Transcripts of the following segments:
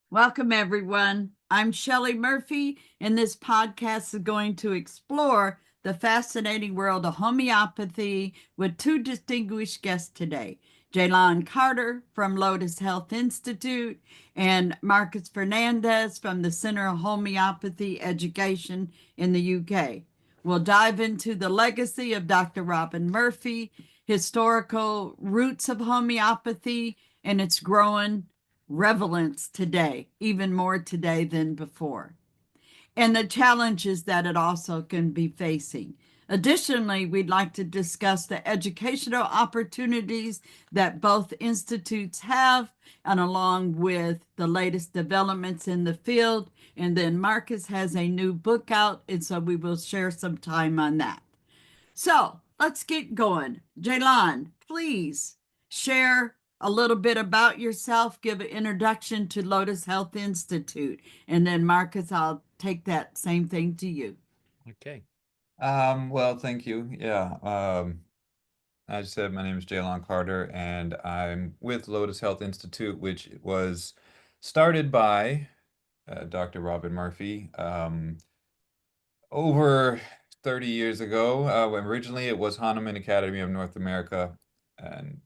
Welcome, everyone. I'm Shelley Murphy, and this podcast is going to explore the fascinating world of homeopathy with two distinguished guests today. Jaylon Carter from Lotus Health Institute and Marcus Fernandez from the Center of Homeopathy Education in the UK. We'll dive into the legacy of Dr. Robin Murphy, historical roots of homeopathy, and its growing relevance today, even more today than before, and the challenges that it also can be facing. Additionally, we'd like to discuss the educational opportunities that both institutes have, and along with the latest developments in the field. And then Marcus has a new book out, and so we will share some time on that. So let's get going. Jaylon, please share a little bit about yourself, give an introduction to Lotus Health Institute, and then Marcus, I'll take that same thing to you. Okay. Well, thank you. Yeah. As I said, my name is Jaylon Carter, and I'm with Lotus Health Institute, which was started by Dr. Robin Murphy over 30 years ago. When originally it was Hahnemann Academy of North America, and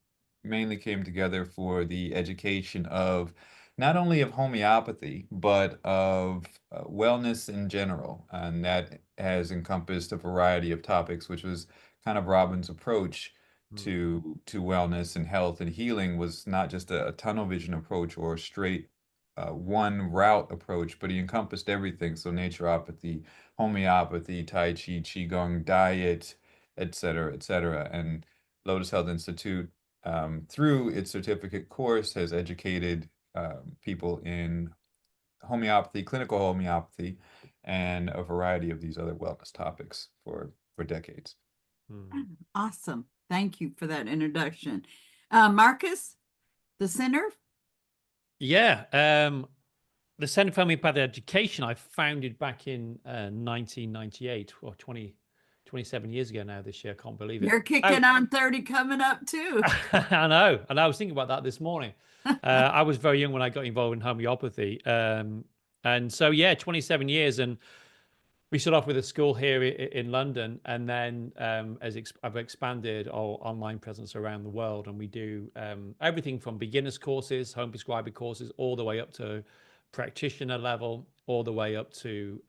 mainly came together for the education of not only of homeopathy, but of wellness in general. And that has encompassed a variety of topics, which was kind of Robin's approach Mm. to wellness and health and healing, was not just a tunnel vision approach or a straight one route approach, but he encompassed everything. So naturopathy, homeopathy, Tai Chi, Qigong, diet, et cetera, et cetera. And Lotus Health Institute, through its certificate course, has educated people in homeopathy, clinical homeopathy, and a variety of these other wellness topics for decades. Mm. Awesome. Thank you for that introduction. Marcus, the center? Yeah. The Center for Homeopathic Education I founded back in 1998, or 27 years ago now this year. I can't believe it. You're kicking on 30 coming up too. I know. And I was thinking about that this morning. I was very young when I got involved in homeopathy. And so, yeah, 27 years. And we started off with a school here in London, and then I've expanded our online presence around the world, and we do everything from beginners courses, home prescriber courses, all the way up to practitioner level, all the way up to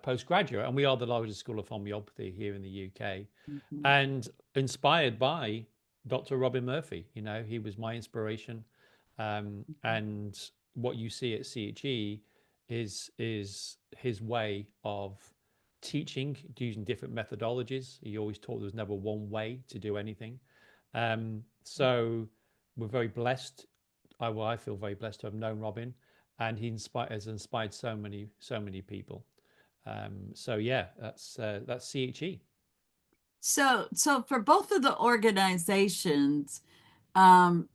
postgraduate. And we are the largest school of homeopathy here in the UK, Mhm. and inspired by Dr. Robin Murphy. You know, he was my inspiration, and what you see at CHE is his way of teaching using different methodologies. He always taught there was never one way to do anything. So we're very blessed. I feel very blessed to have known Robin, and has inspired so many people. So yeah, that's CHE. So for both of the organizations, um,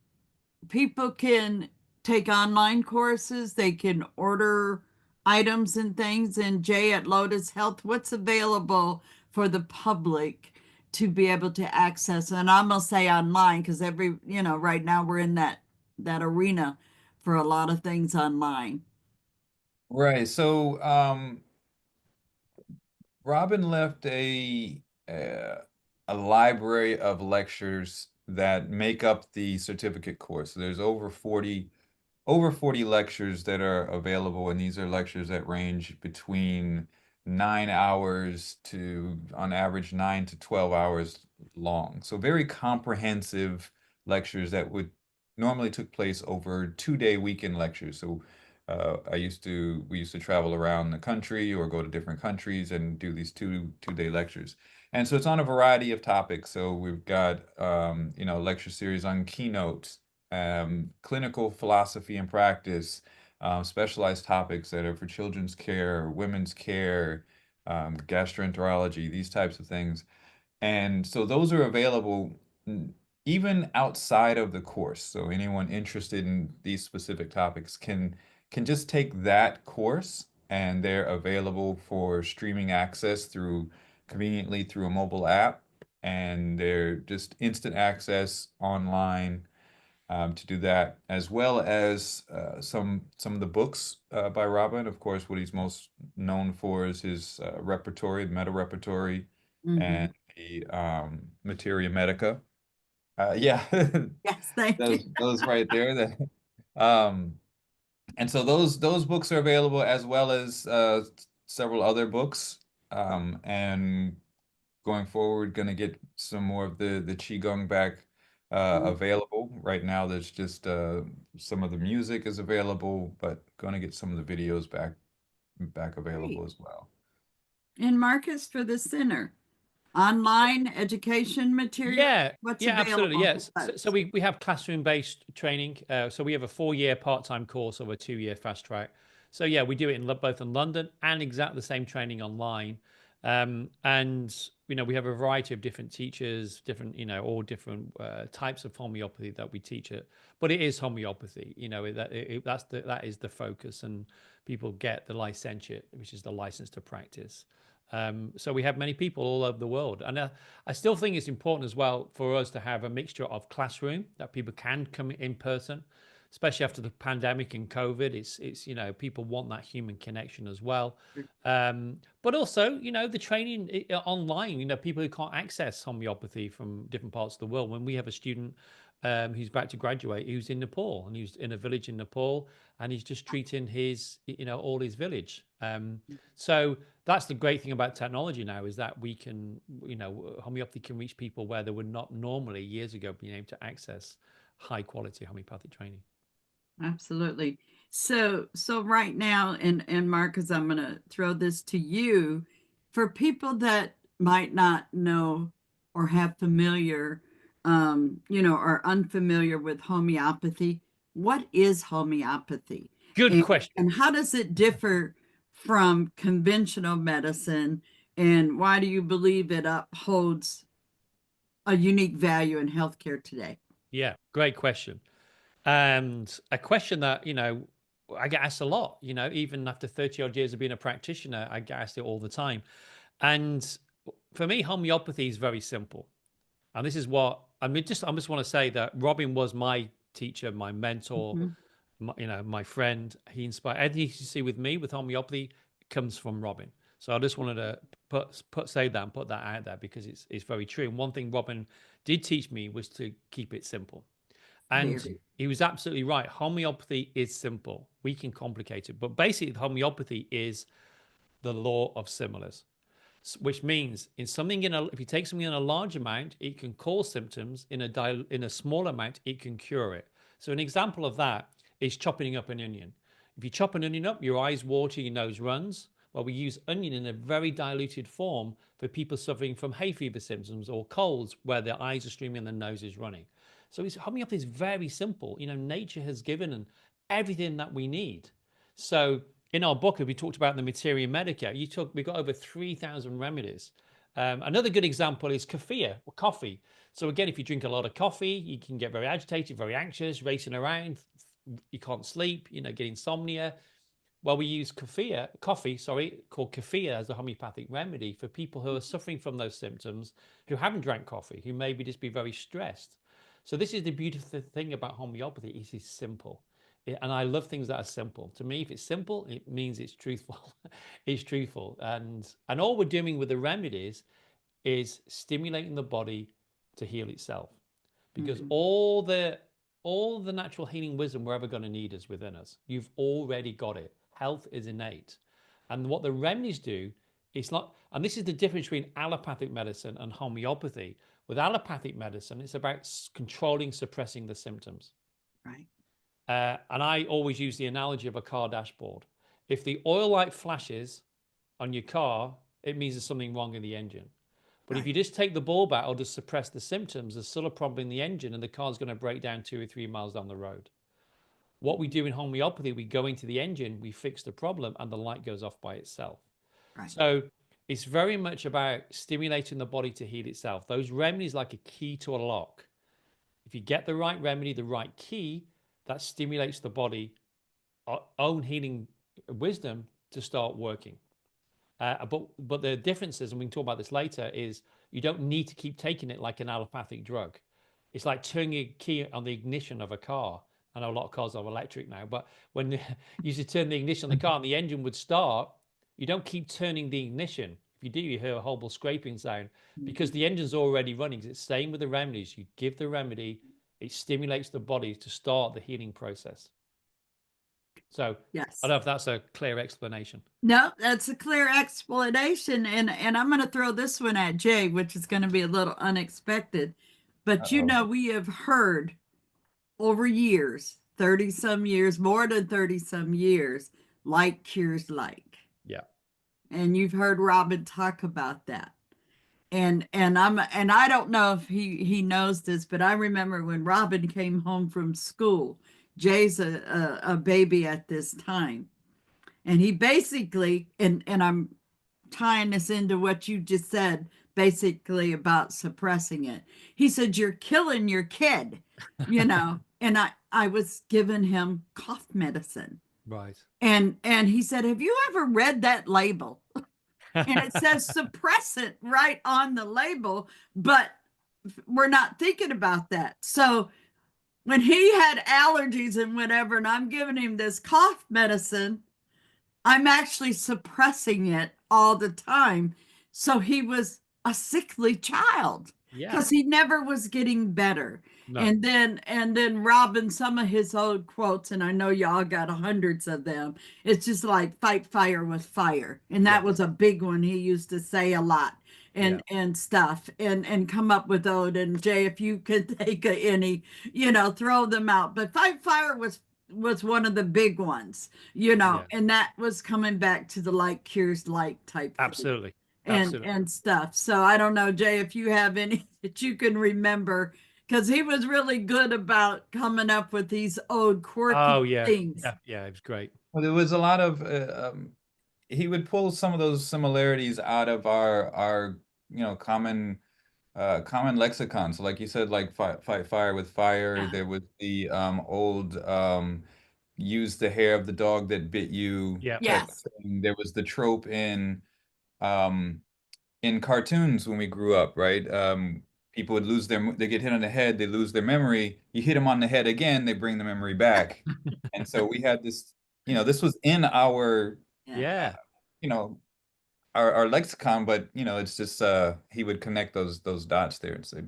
people can take online courses, they can order items and things. And Jay, at Lotus Health, what's available for the public to be able to access? And I'm gonna say online because right now we're in that arena for a lot of things online. Right. So, Robin left a library of lectures that make up the certificate course. So there's over 40 lectures that are available, and these are lectures that range between 9 hours to, on average, 9 to 12 hours long. So very comprehensive lectures that would normally took place over 2-day weekend lectures. So we used to travel around the country or go to different countries and do these two-day lectures. And so it's on a variety of topics. So we've got, lecture series on keynotes, clinical philosophy and practice, specialized topics that are for children's care, women's care, gastroenterology, these types of things. And so those are available even outside of the course. So anyone interested in these specific topics can just take that course, and they're available for streaming access conveniently through a mobile app, and they're just instant access online. to do that, as well as some of the books by Robin. Of course, what he's most known for is his repertory, the meta repertory, Hmm. and the Materia Medica. Yeah, Yes, thank you. those right there. Um, and so those books are available, as well as several other books. And going forward, going to get some more of the Qigong back available. Right now, there's just some of the music is available, but going to get some of the videos back Great. available as well. And Marcus, for the center, online education material, Yeah, what's yeah, absolutely. available Yes. for So folks? we have classroom-based training. So we have a 4-year part-time course or a 2-year fast track. So yeah, we do it in both in London and exactly the same training online. And we have a variety of different teachers, different all different types of homeopathy that we teach it. But it is homeopathy. That is the focus, and people get the licentiate, which is the license to practice. So we have many people all over the world, and I still think it's important as well for us to have a mixture of classroom that people can come in person, especially after the pandemic and COVID. It's people want that human connection as well, but also the training online. People who can't access homeopathy from different parts of the world. When we have a student who's about to graduate, who's in Nepal, and he's in a village in Nepal, and he's just treating his all his village. So that's the great thing about technology now, is that we can, homeopathy can reach people where they would not normally years ago being able to access high quality homeopathic training. Absolutely. So right now, and Marcus, I'm going to throw this to you. For people that might not know or have familiar, are unfamiliar with homeopathy, what is homeopathy? Good And, question. and how does it differ from conventional medicine? And why do you believe it upholds a unique value in healthcare today? Yeah, great question. And a question that, I get asked a lot, even after 30 odd years of being a practitioner, I get asked it all the time. And for me, homeopathy is very simple. And this is what I mean. I just want to say that Robin was my teacher, my mentor, Mhm. my friend. He inspired anything you see with me with homeopathy comes from Robin. So I just wanted to say that and put that out there, because it's very true. And one thing Robin did teach me was to keep it simple. And Very. he was absolutely right. Homeopathy is simple. We can complicate it, but basically, homeopathy is the law of similars, which means if you take something in a large amount, it can cause symptoms. In a small amount, it can cure it. So an example of that is chopping up an onion. If you chop an onion up, your eyes water, your nose runs. Well, we use onion in a very diluted form for people suffering from hay fever symptoms or colds, where their eyes are streaming and the nose is running. So homeopathy is very simple. Nature has given everything that we need. So in our book, we talked about the materia medica. We got over 3,000 remedies. Another good example is kefir, or coffee. So again, if you drink a lot of coffee, you can get very agitated, very anxious, racing around. You can't sleep, get insomnia. Well, we use coffee, called kefir, as a homeopathic remedy for people who are suffering from those symptoms, who haven't drank coffee, who maybe just be very stressed. So this is the beautiful thing about homeopathy: it is simple. And I love things that are simple. To me, if it's simple, it means it's truthful. It's truthful. And all we're doing with the remedies is stimulating the body to heal itself, because Mhm. all the natural healing wisdom we're ever going to need is within us. You've already got it. Health is innate. And what the remedies do, it's not, and this is the difference between allopathic medicine and homeopathy. With allopathic medicine, it's about controlling, suppressing the symptoms. Right. And I always use the analogy of a car dashboard. If the oil light flashes on your car, it means there's something wrong in the engine. But if Right. you just take the bulb out or just suppress the symptoms, there's still a problem in the engine, and the car's going to break down 2 or 3 miles down the road. What we do in homeopathy, we go into the engine, we fix the problem, and the light goes off by itself. Right. So it's very much about stimulating the body to heal itself. Those remedies, like a key to a lock. If you get the right remedy, the right key, that stimulates the body, own healing wisdom, to start working. But the difference is, and we can talk about this later, is you don't need to keep taking it like an allopathic drug. it's like turning a key on the ignition of a car. I know a lot of cars are electric now, but when you used to turn the ignition on the car and the engine would start, you don't keep turning the ignition. If you do, you hear a horrible scraping sound because the engine's already running. It's staying with the remedies. You give the remedy, it stimulates the body to start the healing process. So Yes. I don't know if that's a clear explanation. No, that's a clear explanation. And I'm going to throw this one at Jay, which is going to be a little unexpected. But you Uh-oh. know, we have heard over years, 30 some years, more than 30 some years, like cures like. Yeah. And you've heard Robin talk about that. And I don't know if he knows this, but I remember when Robin came home from school. Jay's a baby at this time. And he basically, and I'm tying this into what you just said, basically about suppressing it. He said, "You're killing your kid," you know. And I was giving him cough medicine. Right. And he said, "Have you ever read that label?" And it says suppressant right on the label, but we're not thinking about that. So when he had allergies and whatever, and I'm giving him this cough medicine, I'm actually suppressing it all the time. So he was a sickly child Yeah. because he never was getting better. No. And then Robin, some of his old quotes, and I know y'all got hundreds of them. It's just like fight fire with fire. And that Yeah. was a big one he used to say a lot and stuff and come up with those. And Jay, if you could take any, throw them out. But fight fire was one of the big ones, Yeah. and that was coming back to the like cures like type thing Absolutely. and Absolutely. stuff. So I don't know, Jay, if you have any that you can remember, because he was really good about coming up with these old quirky things. Yeah, it was great. Well, there was a lot of he would pull some of those similarities out of our common lexicon. So like you said, like fight fire with fire. Yeah. There was the old use the hair of the dog that bit you Yeah. type Yes. thing. There was the trope um in cartoons when we grew up, right? People would they get hit on the head, they lose their memory. You hit them on the head again, they bring the memory back. And so we had this, this was in our, Yeah. you know, our lexicon, but it's just he would connect those dots there and say,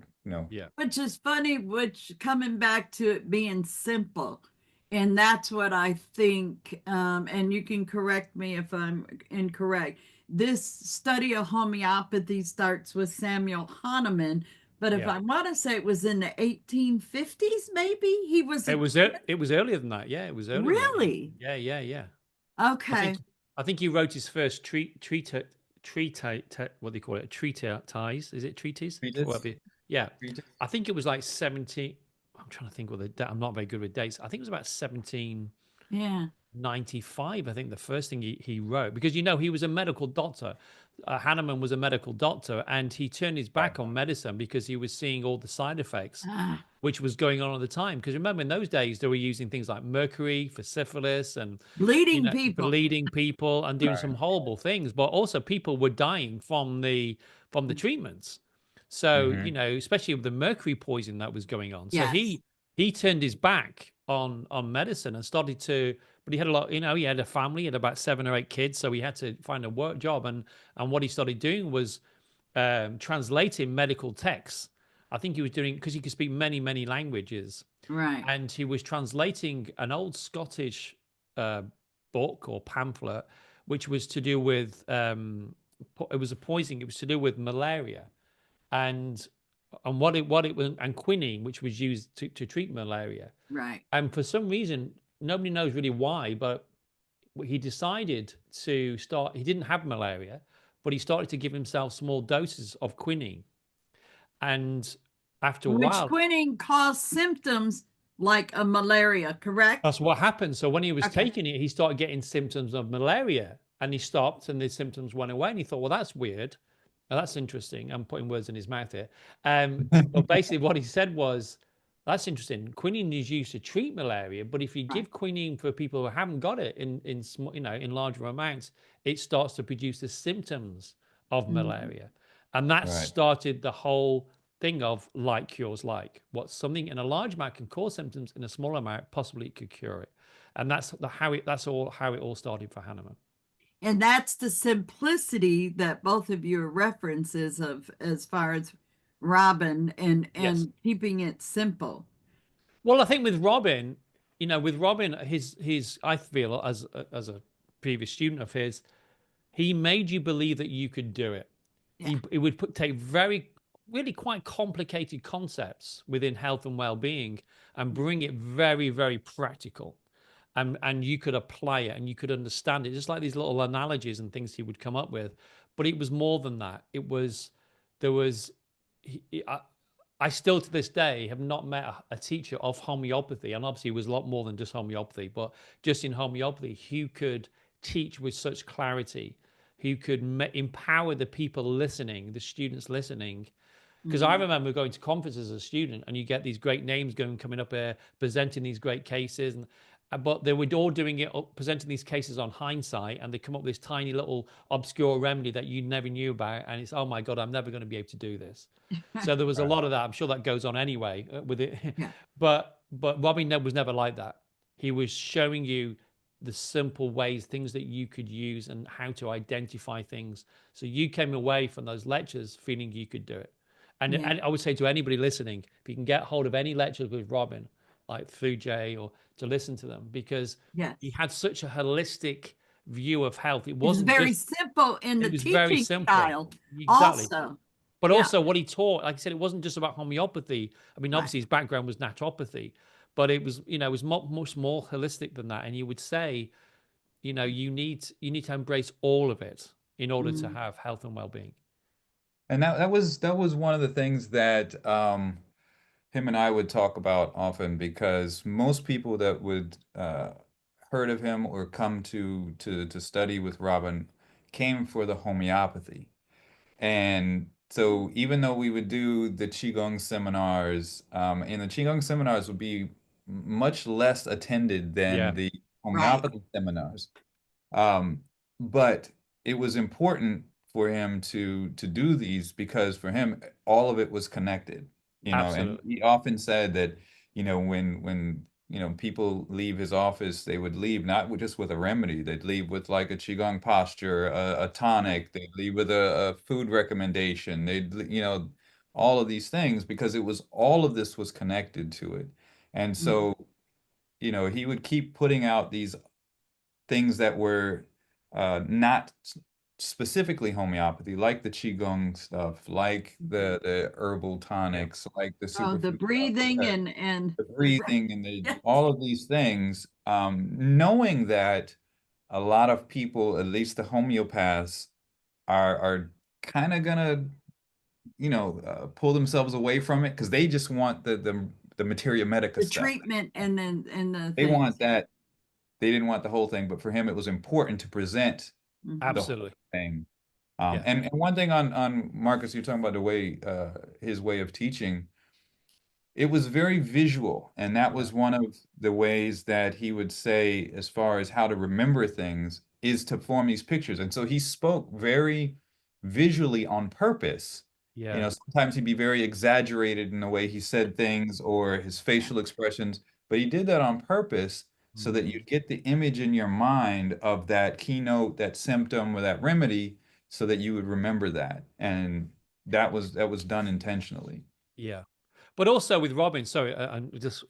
Yeah. Which is funny, which coming back to it being simple. And that's what I think, and you can correct me if I'm incorrect. This study of homeopathy starts with Samuel Hahnemann, but if Yeah. I want to say it was in the 1850s, maybe he was. It was earlier than that. Yeah, it was earlier. Really? Than that. Yeah. Okay. I think he wrote his first treat what do you call it? Treatise. Is it treatise? treatise. Yeah. Treatise. I think it was like 17. I'm trying to think what the date. I'm not very good with dates. I think it was about 1795. I think the first thing he wrote, because he was a medical doctor. Hahnemann was a medical doctor, and he turned his back on medicine because he was seeing all the side effects, which was going on at the time. Because remember, in those days, they were using things like mercury for syphilis and Bleeding bleeding people and doing Right. some horrible things. But also, people were dying from the treatments. So especially with the mercury poison that was going on. So Yes. he turned his back on medicine and started to. But he had a lot, he had a family, he had about 7 or 8 kids, so he had to find a work job. And what he started doing was translating medical texts. I think he was doing, because he could speak many, many languages. Right. And he was translating an old Scottish book or pamphlet, which was to do with, it was a poisoning, it was to do with malaria. And what it was, and quinine, which was used to treat malaria. Right. And for some reason, nobody knows really why, but he decided to start. He didn't have malaria, but he started to give himself small doses of quinine. And after a while, quinine caused symptoms like a malaria, correct? that's what happened. So when he was taking it, he started getting symptoms of malaria, and he stopped, and the symptoms went away. And he thought, well, that's weird. Now, that's interesting. I'm putting words in his mouth here. But basically, what he said was, that's interesting. Quinine is used to treat malaria, but if you give quinine for people who haven't got it in small, in larger amounts, it starts to produce the symptoms of malaria, and that started the whole thing of like cures like. What something in a large amount can cause symptoms, in a small amount possibly it could cure it. And that's how it all started for Hahnemann. And that's the simplicity that both of your references of as far as Robin and Yes. keeping it simple. Well, I think with Robin, with Robin, his I feel as a previous student of his, he made you believe that you could do it. Yeah. He would take very, really quite complicated concepts within health and well-being and bring it very, very practical. And you could apply it and you could understand it, just like these little analogies and things he would come up with. But it was more than that. There was, I still to this day have not met a teacher of homeopathy, and obviously it was a lot more than just homeopathy, but just in homeopathy, who could teach with such clarity, who could empower the people listening, the students listening. Because I remember going to conferences as a student, and you get these great names coming up here, presenting these great cases, but they were all doing it, presenting these cases on hindsight, and they come up with this tiny little obscure remedy that you never knew about, and it's, oh my God, I'm never going to be able to do this. So there was a lot of that. I'm sure that goes on anyway with it. Yeah. But Robin was never like that. He was showing you the simple ways, things that you could use, and how to identify things. So you came away from those lectures feeling you could do it. And, Yeah. and I would say to anybody listening, if you can get hold of any lectures with Robin, like through Jay, or to listen to them, because Yes. he had such a holistic view of health. It It's wasn't very just, simple in the it was very teaching simple. style Exactly. also. But Yeah. also what he taught, like I said, it wasn't just about homeopathy. I mean, Right. obviously his background was naturopathy, but it was, it was much more holistic than that. And he would say, you need to embrace all of it in order to have health and well-being. And that was one of the things that him and I would talk about often, because most people that would heard of him or come to study with Robin came for the homeopathy. And so even though we would do the Qigong seminars, and the Qigong seminars would be much less attended than Yeah, the Right. homeopathy seminars. Um, but it was important for him to do these, because for him all of it was connected, and absolutely. he often said that, when people leave his office, they would leave not just with a remedy, they'd leave with like a qigong posture, a tonic, they'd leave with a food recommendation, all of these things, because all of this was connected to it. And so, he would keep putting out these things that were not specifically homeopathy, like the qigong stuff, like the herbal Yeah, tonics, like the Oh, the superfood stuff, breathing the and breathing, and yes. all of these things, knowing that a lot of people, at least the homeopaths, are kind of gonna, pull themselves away from it, because they just want the materia medica The stuff. treatment and then and the They things. want that. They didn't want the whole thing, but for him, it was important to present the whole absolutely. thing. Yeah, And one thing on Marcus, you're talking about the way his way of teaching. It was very visual, and that yeah, was one of the ways that he would say, as far as how to remember things, is to form these pictures. And so he spoke very visually on purpose. yeah. Sometimes he'd be very exaggerated in the way he said things or his Yeah. facial expressions, but he did that on purpose so that Mhm. you'd get the image in your mind of that keynote, that symptom, or that remedy, so that you would remember that. And that was done intentionally. Yeah. But also with Robin, sorry, and just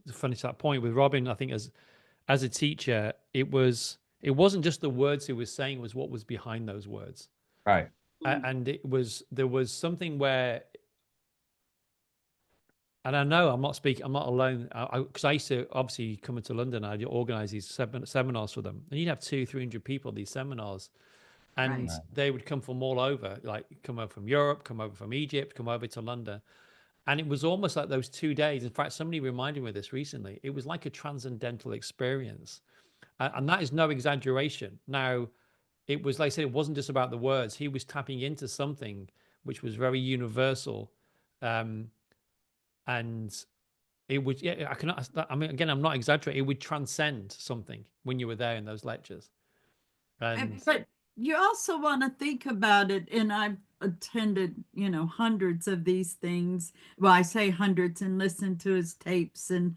to finish that point with Robin, I think as a teacher, it wasn't just the words he was saying, it was what was behind those words. Right. And there was something where, and I know I'm not alone, because I used to obviously come into London, I'd organize these seminars for them, and you'd have 200-300 people at these seminars, Right. and they would come from all over, like come over from Europe, come over from Egypt, come over to London. And it was almost like those 2 days. In fact, somebody reminded me of this recently. It was like a transcendental experience. And that is no exaggeration. Now, it was, like I said, it wasn't just about the words. He was tapping into something which was very universal. Um, and it would, yeah, I mean, again, I'm not exaggerating. It would transcend something when you were there in those lectures. And But you also want to think about it, and attended, hundreds of these things. Well, I say hundreds, and listened to his tapes and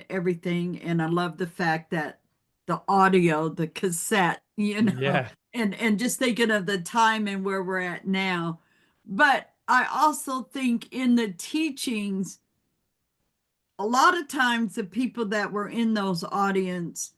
everything. And I love the fact that the audio, the cassette, Yeah. and just thinking of the time and where we're at now. But I also think in the teachings, a lot of times the people that were in those audiences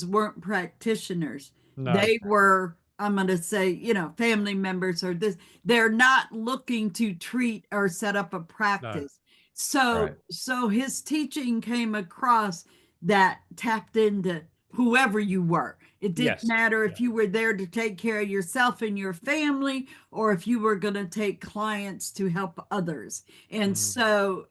weren't practitioners. No. They were, I'm going to say, family members or this. They're not looking to treat or set up a No. practice. So Right. so his teaching came across that tapped into whoever you were. It didn't Yes. matter Yeah. if you were there to take care of yourself and your family, or if you were going to take clients to help others. And Mm. so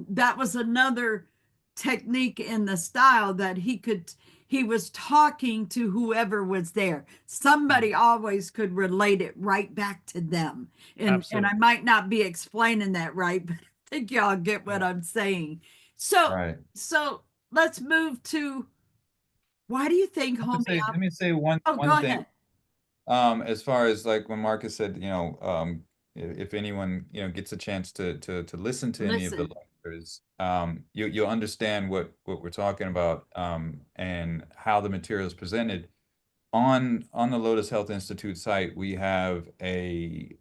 that was another technique in the style that he was talking to whoever was there. Somebody always could relate it right back to them. And I Absolutely. might not be explaining that right, but I think y'all get what Yeah. I'm saying. So Right. so let's move to, why do you think Let homeopathy? me say one Oh, go one thing. ahead. As far as like when Marcus said, if anyone, gets a chance to listen to any of the Listen. lectures, you'll understand what we're talking about, and how the material is presented. On the Lotus Health Institute site, we have a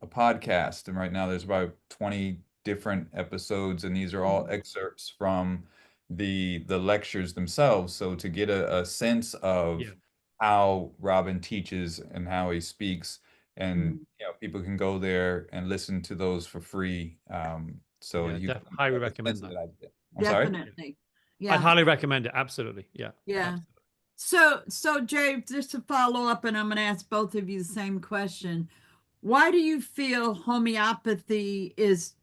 podcast, and right now there's about 20 different episodes, and these are all excerpts from the lectures themselves. So to get a sense Yeah. of how Robin teaches and how he speaks, and Mhm. people can go there and listen to those for free. So Yeah. you can Highly have a sense recommend of that. that idea. I'm sorry? Yeah. Definitely. I'd Yeah. highly recommend it. Absolutely. Yeah. Yeah. Absolutely. So Jay, just to follow up, and I'm going to ask both of you the same question. Why do you feel homeopathy is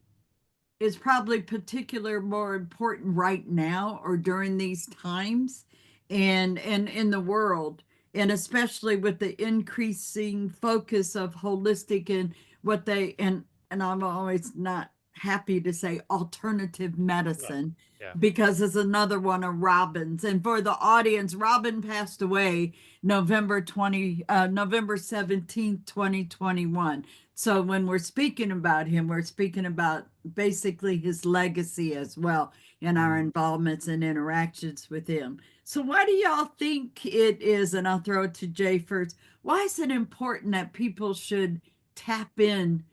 probably particular more important right now or during these times and in the world, and especially with the increasing focus of holistic and what they and I'm always not happy to say alternative Right. medicine Yeah. because it's another one of Robin's. And for the audience, Robin passed away November 17th, 2021. So when we're speaking about him, we're speaking about basically his legacy as well and our Mm. involvements and interactions with him. So why do y'all think it is, and I'll throw it to Jay first, why is it important that people should tap in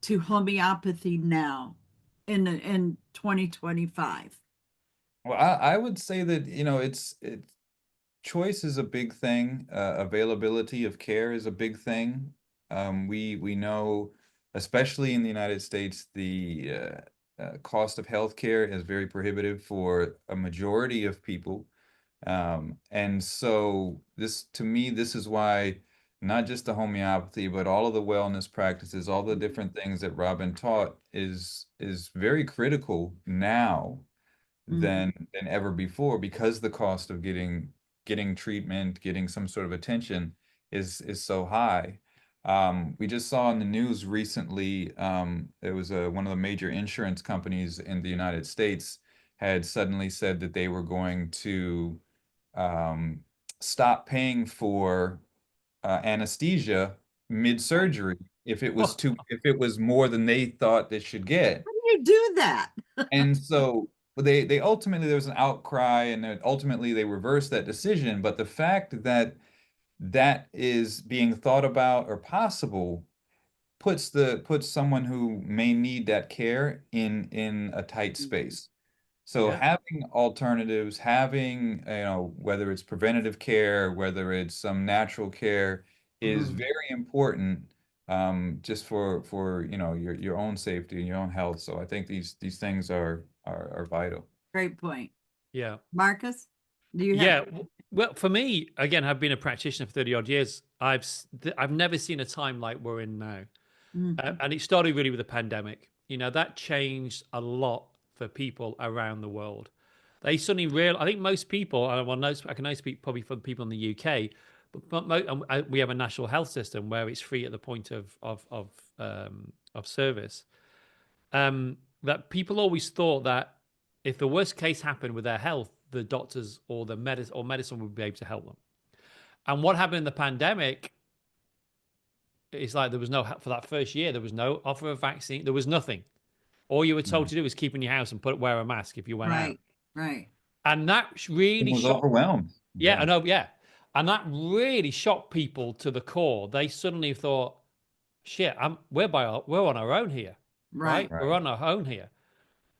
to homeopathy now in 2025? Well, I would say that, it's choice is a big thing. Availability of care is a big thing. We know, especially in the United States, the cost of healthcare is very prohibitive for a majority of people. And so this, to me, this is why not just the homeopathy, but all of the wellness practices, all the different things that Robin taught is very critical now Mhm. than ever before, because the cost of getting treatment, getting some sort of attention is so high. We just saw in the news recently, it was one of the major insurance companies in the United States had suddenly said that they were going to um, stop paying for anesthesia mid-surgery if it was more than they thought they should get. How do you do that? And so they ultimately, there was an outcry, and then ultimately they reversed that decision. But the fact that that is being thought about or possible puts someone who may need that care in a tight space. So Yeah. having alternatives, having, whether it's preventative care, whether it's some natural care, is Mhm. very important, just for your own safety and your own health. So I think these things are vital. Great point. Yeah. Marcus, do you have? Yeah. Well, for me, again, I've been a practitioner for 30 odd years. I've never seen a time like we're in now. Mhm. And it started really with the pandemic. That changed a lot for people around the world. They suddenly I think most people, I can only speak probably for the people in the UK, but we have a national health system where it's free at the point of service. That people always thought that if the worst case happened with their health, the doctors or the medicine would be able to help them. And what happened in the pandemic it's like there was no, for that first year, there was no offer of vaccine. There was nothing. All you were told to do was keep in your house and wear a mask if you went out. Right. Right. And that really was shocked. overwhelmed. Yeah, I know. Yeah. And that really shocked people to the core. They suddenly thought, shit, we're on our own here, right? Right. We're on our own here.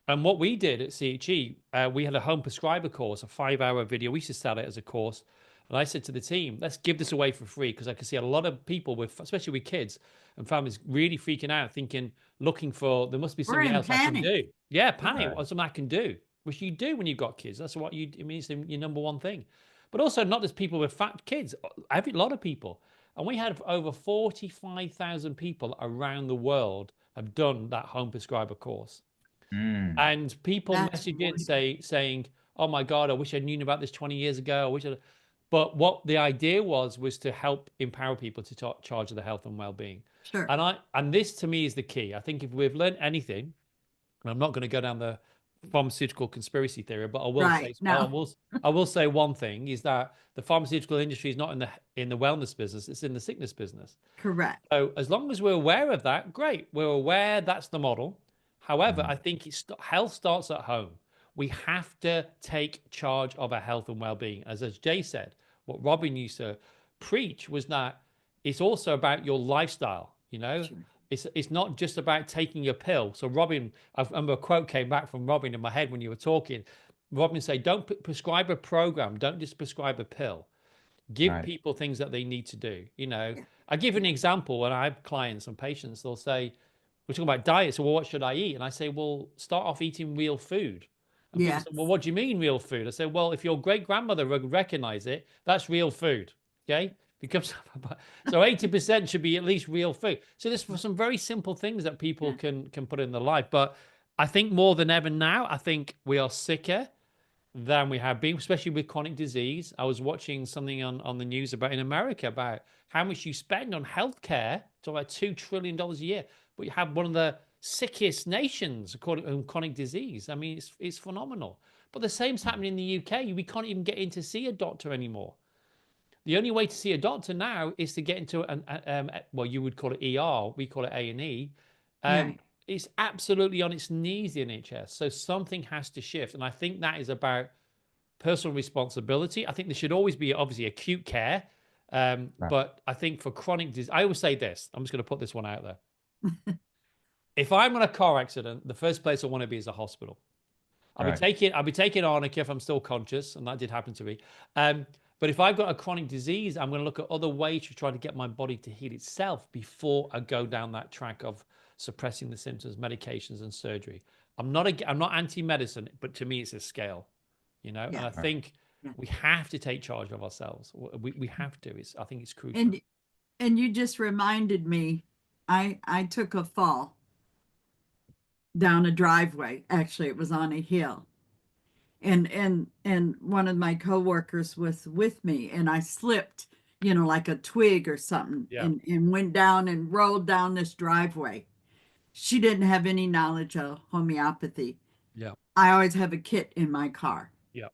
And what we did at CHE, we had a home prescriber course, a 5-hour video. We used to sell it as a course. And I said to the team, let's give this away for free, because I could see a lot of people, especially with kids and families, really freaking out, looking for, there must be We're something in else I can panic. do. Yeah, panic. Right. What's something I can do? Which you do when you've got kids. That's what it means, your number one thing. But also not just people with fat kids, a lot of people. And we had over 45,000 people around the world have done that home prescriber course. Mm. And people That's message in wonderful. saying, "Oh my God, I wish I'd known about this 20 years ago. I wish I." But what the idea was to help empower people to charge of their health and well-being. Sure. And this to me is the key. I think if we've learned anything, and I'm not going to go down the pharmaceutical conspiracy theory, but Right. No. I will say one thing is that the pharmaceutical industry is not in the wellness business; it's in the sickness business. Correct. So as long as we're aware of that, great. We're aware that's the model. However, Mhm. I think health starts at home. We have to take charge of our health and well-being. As Jay said, what Robin used to preach was that it's also about your lifestyle. Sure. It's not just about taking a pill. So Robin, I remember a quote came back from Robin in my head when you were talking. Robin said, "Don't prescribe a program. Don't just prescribe a pill. Give Right. people things that they need to do." Yeah. I give an example when I have clients and patients, they'll say, we're talking about diet, so well, what should I eat? And I say, well, start off eating real food. And people Yeah. say, well, what do you mean real food? I say, well, if your great grandmother would recognize it, that's real food. Okay. Becomes so 80% should be at least real food. So there's some very simple things that people can put in their life. But I think more than ever now, I think we are sicker than we have been, especially with chronic disease. I was watching something on the news about in America about how much you spend on healthcare, it's about $2 trillion a year, but you have one of the sickest nations according to chronic disease. I mean, it's phenomenal. But the same's happening in the UK. We can't even get in to see a doctor anymore. The only way to see a doctor now is to get into well, you would call it ER, we call it A&E. Right. It's absolutely on its knees, the NHS. So something has to shift. And I think that is about personal responsibility. I think there should always be obviously acute care. Right. But I think for chronic disease, I always say this, I'm just going to put this one out there. If I'm in a car accident, the first place I want to be is a hospital. I'll Right. be taking arnica if I'm still conscious, and that did happen to me. But if I've got a chronic disease, I'm going to look at other ways to try to get my body to heal itself before I go down that track of suppressing the symptoms, medications, and surgery. I'm not anti-medicine, but to me, it's a scale, Yeah. And I think we have to take charge of ourselves. We have to. I think it's crucial. And you just reminded me, I took a fall down a driveway. Actually, it was on a hill. And one of my coworkers was with me, and I slipped, like a twig or something, Yeah. and went down and rolled down this driveway. She didn't have any knowledge of homeopathy. Yeah. I always have a kit in my car. Yeah.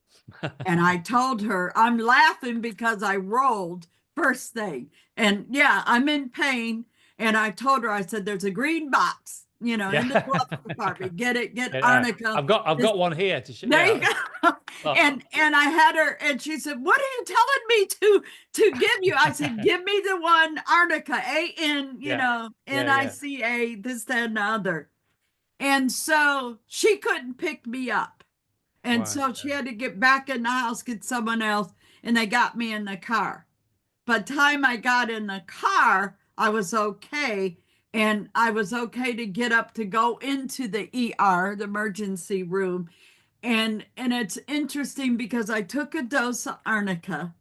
And I told her, I'm laughing because I rolled first thing. And yeah, I'm in pain. And I told her, I said, there's a green box, in the glove compartment. Get arnica. I've got one here to show. There you go. And I had her, and she said, "What are you telling me to give you?" I said, "Give me the one arnica, AN, NICA, this, that, and the other." And so she couldn't pick me up. And so she had to get back in the house, get someone else, and they got me in the car. By the time I got in the car, I was okay. And I was okay to get up to go into the ER, the emergency room. And it's interesting because I took a dose of arnica.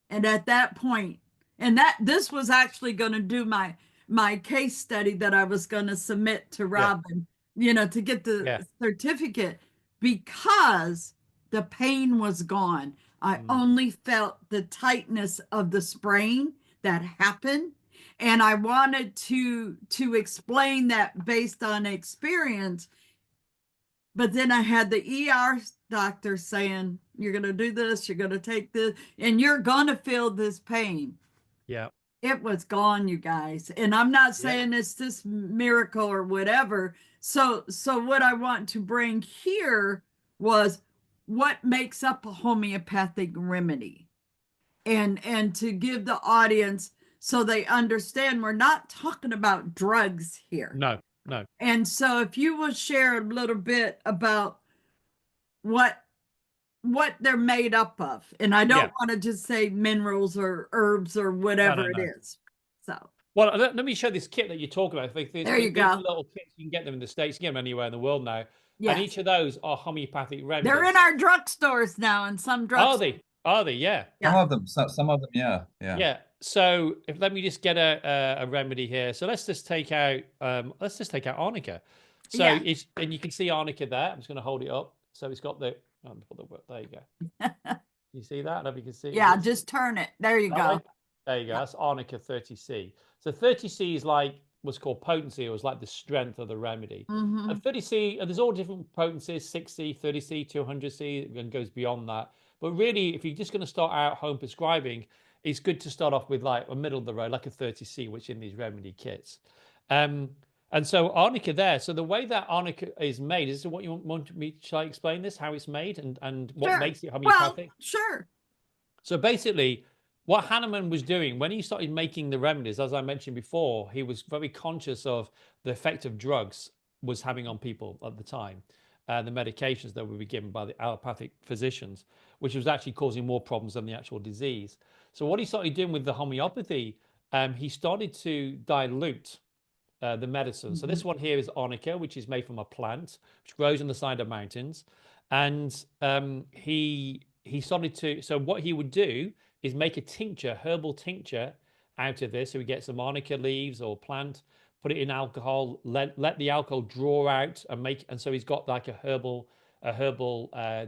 And at that point, and this was actually going to do my case study that I was going to submit to Robin, to get the certificate, because the pain was gone. I only felt the tightness of the sprain that happened. And I wanted to explain that based on experience. But then I had the ER doctor saying, you're going to do this, you're going to take this, and you're going to feel this pain. Yeah. It was gone, you guys. And I'm not saying it's this miracle or whatever. So what I want to bring here was what makes up a homeopathic remedy, and to give the audience so they understand we're not talking about drugs here. No, no. And so if you will share a little bit about what they're made up of. And I don't want to just say minerals or herbs or whatever it is. So, well, let me show this kit that you talk about. there you go. Little kits, you can get them in the States, you can get them anywhere in the world now. Yes. And each of those are homeopathic remedies. They're in our drugstores now, and some drugstores. Are they? Yeah. Some of them, some of them, yeah. Yeah. So let me just get a remedy here. So let's just take out arnica. So and you can see arnica there. I'm just going to hold it up. So it's got the there you go. You see that? I don't know if you can see it. Yeah, just turn it. There you go. There you go. That's arnica 30C. So 30C is like what's called potency. It was like the strength of the remedy. And 30C, and there's all different potencies: 6C, 30C, 200C, and goes beyond that. But really, if you're just going to start out home prescribing, it's good to start off with like a middle of the road, like a 30C, which in these remedy kits. And so arnica there. So the way that arnica is made, is what you want me to explain this, how it's made and what makes it homeopathic? Well, sure. So basically, what Hahnemann was doing when he started making the remedies, as I mentioned before, he was very conscious of the effect of drugs was having on people at the time, the medications that would be given by the allopathic physicians, which was actually causing more problems than the actual disease. So what he started doing with the homeopathy, he started to dilute the medicine. So this one here is arnica, which is made from a plant which grows on the side of mountains. And he started to, so what he would do is make a tincture, herbal tincture out of this. So we get some arnica leaves or plant, put it in alcohol, let the alcohol draw out and so he's got like a herbal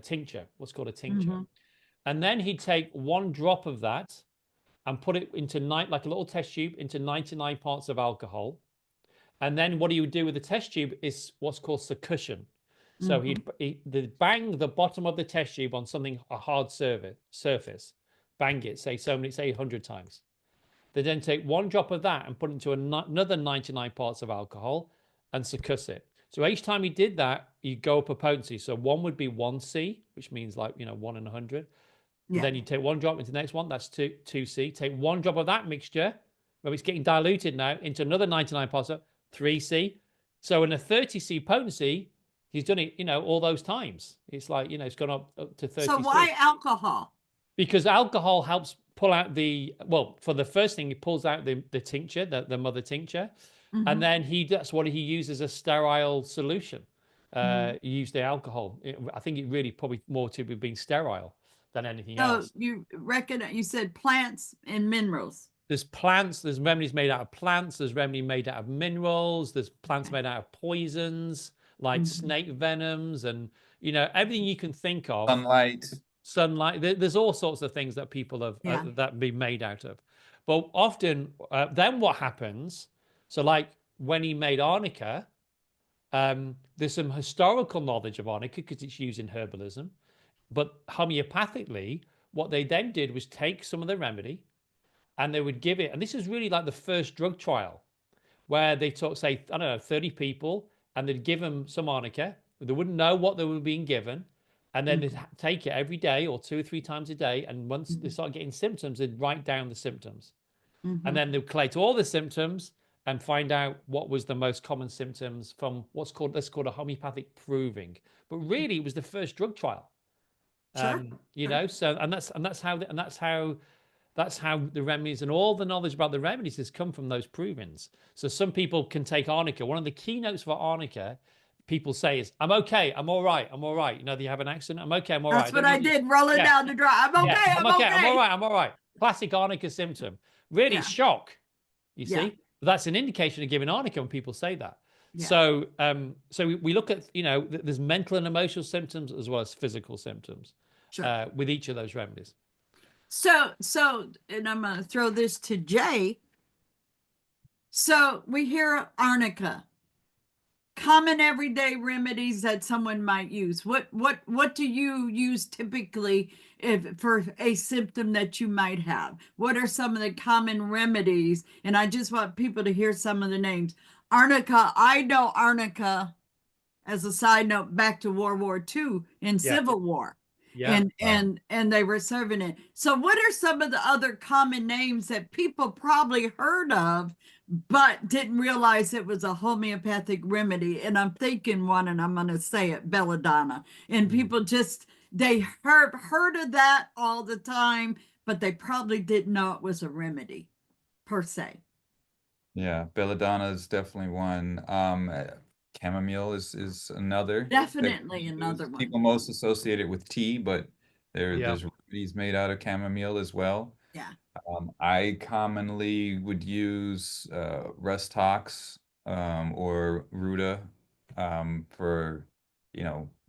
tincture, what's called a tincture. And then he'd take 1 drop of that and put it into like a little test tube into 99 parts of alcohol. And then what he would do with the test tube is what's called succussion. So he'd bang the bottom of the test tube on a hard surface, bang it, say 100 times. They then take 1 drop of that and put it into another 99 parts of alcohol and succuss it. So each time he did that, you go up a potency. So 1 would be 1C, which means like 1 in 100. Yeah. Then you take 1 drop into the next one, that's 2C. Take 1 drop of that mixture, where it's getting diluted now, into another 99 parts of 3C. So in a 30C potency, he's done it, all those times. It's like, it's gone up to 30. So why alcohol? Because alcohol helps pull out for the first thing, it pulls out the tincture, the mother tincture. And then that's what he uses as a sterile solution. He used the alcohol. I think it really probably more to be being sterile than anything else. You said plants and minerals. There's plants, there's remedies made out of plants, there's remedy made out of minerals, there's plants made out of poisons, like snake venoms and, everything you can think of. Sunlight. There's all sorts of things that people have that be made out of. But often, then what happens, so like when he made arnica, there's some historical knowledge of arnica because it's used in herbalism. But homeopathically, what they then did was take some of the remedy and they would give it. And this is really like the first drug trial where they took, say, 30 people and they'd give them some arnica. They wouldn't know what they were being given. And then they'd take it every day or 2 or 3 times a day. And once they start getting symptoms, they'd write down the symptoms. And then they'd collect all the symptoms and find out what was the most common symptoms from let's call a homeopathic proving. But really, it was the first drug trial. So that's how the remedies and all the knowledge about the remedies has come from those provings. So some people can take arnica. One of the keynotes for arnica, people say is, I'm okay, I'm all right, I'm all right. They have an accident, I'm okay, I'm all right. That's what I did, rolling down the drive. I'm okay, I'm okay. I'm all right, I'm all right. Classic arnica symptom. Really shock, you see? But that's an indication of giving arnica when people say that. Yeah. So we look at, there's mental and emotional symptoms as well as physical symptoms with each of those remedies. So, and I'm going to throw this to Jay. So we hear arnica. common everyday remedies that someone might use. What do you use typically for a symptom that you might have? What are some of the common remedies? And I just want people to hear some of the names. Arnica, I know arnica, as a side note, back to World War II in Yeah. Civil War. Yeah. And they were serving it. So what are some of the other common names that people probably heard of but didn't realize it was a homeopathic remedy? And I'm thinking one, and I'm going to say it, belladonna. And people just, they heard of that all the time, but they probably didn't know it was a remedy per se. Yeah, belladonna is definitely one. Chamomile is another that can Definitely be another used. one. People most associate it with tea, but Yeah. there's remedies made out of chamomile as well. Yeah. I commonly would use Restox or Ruta for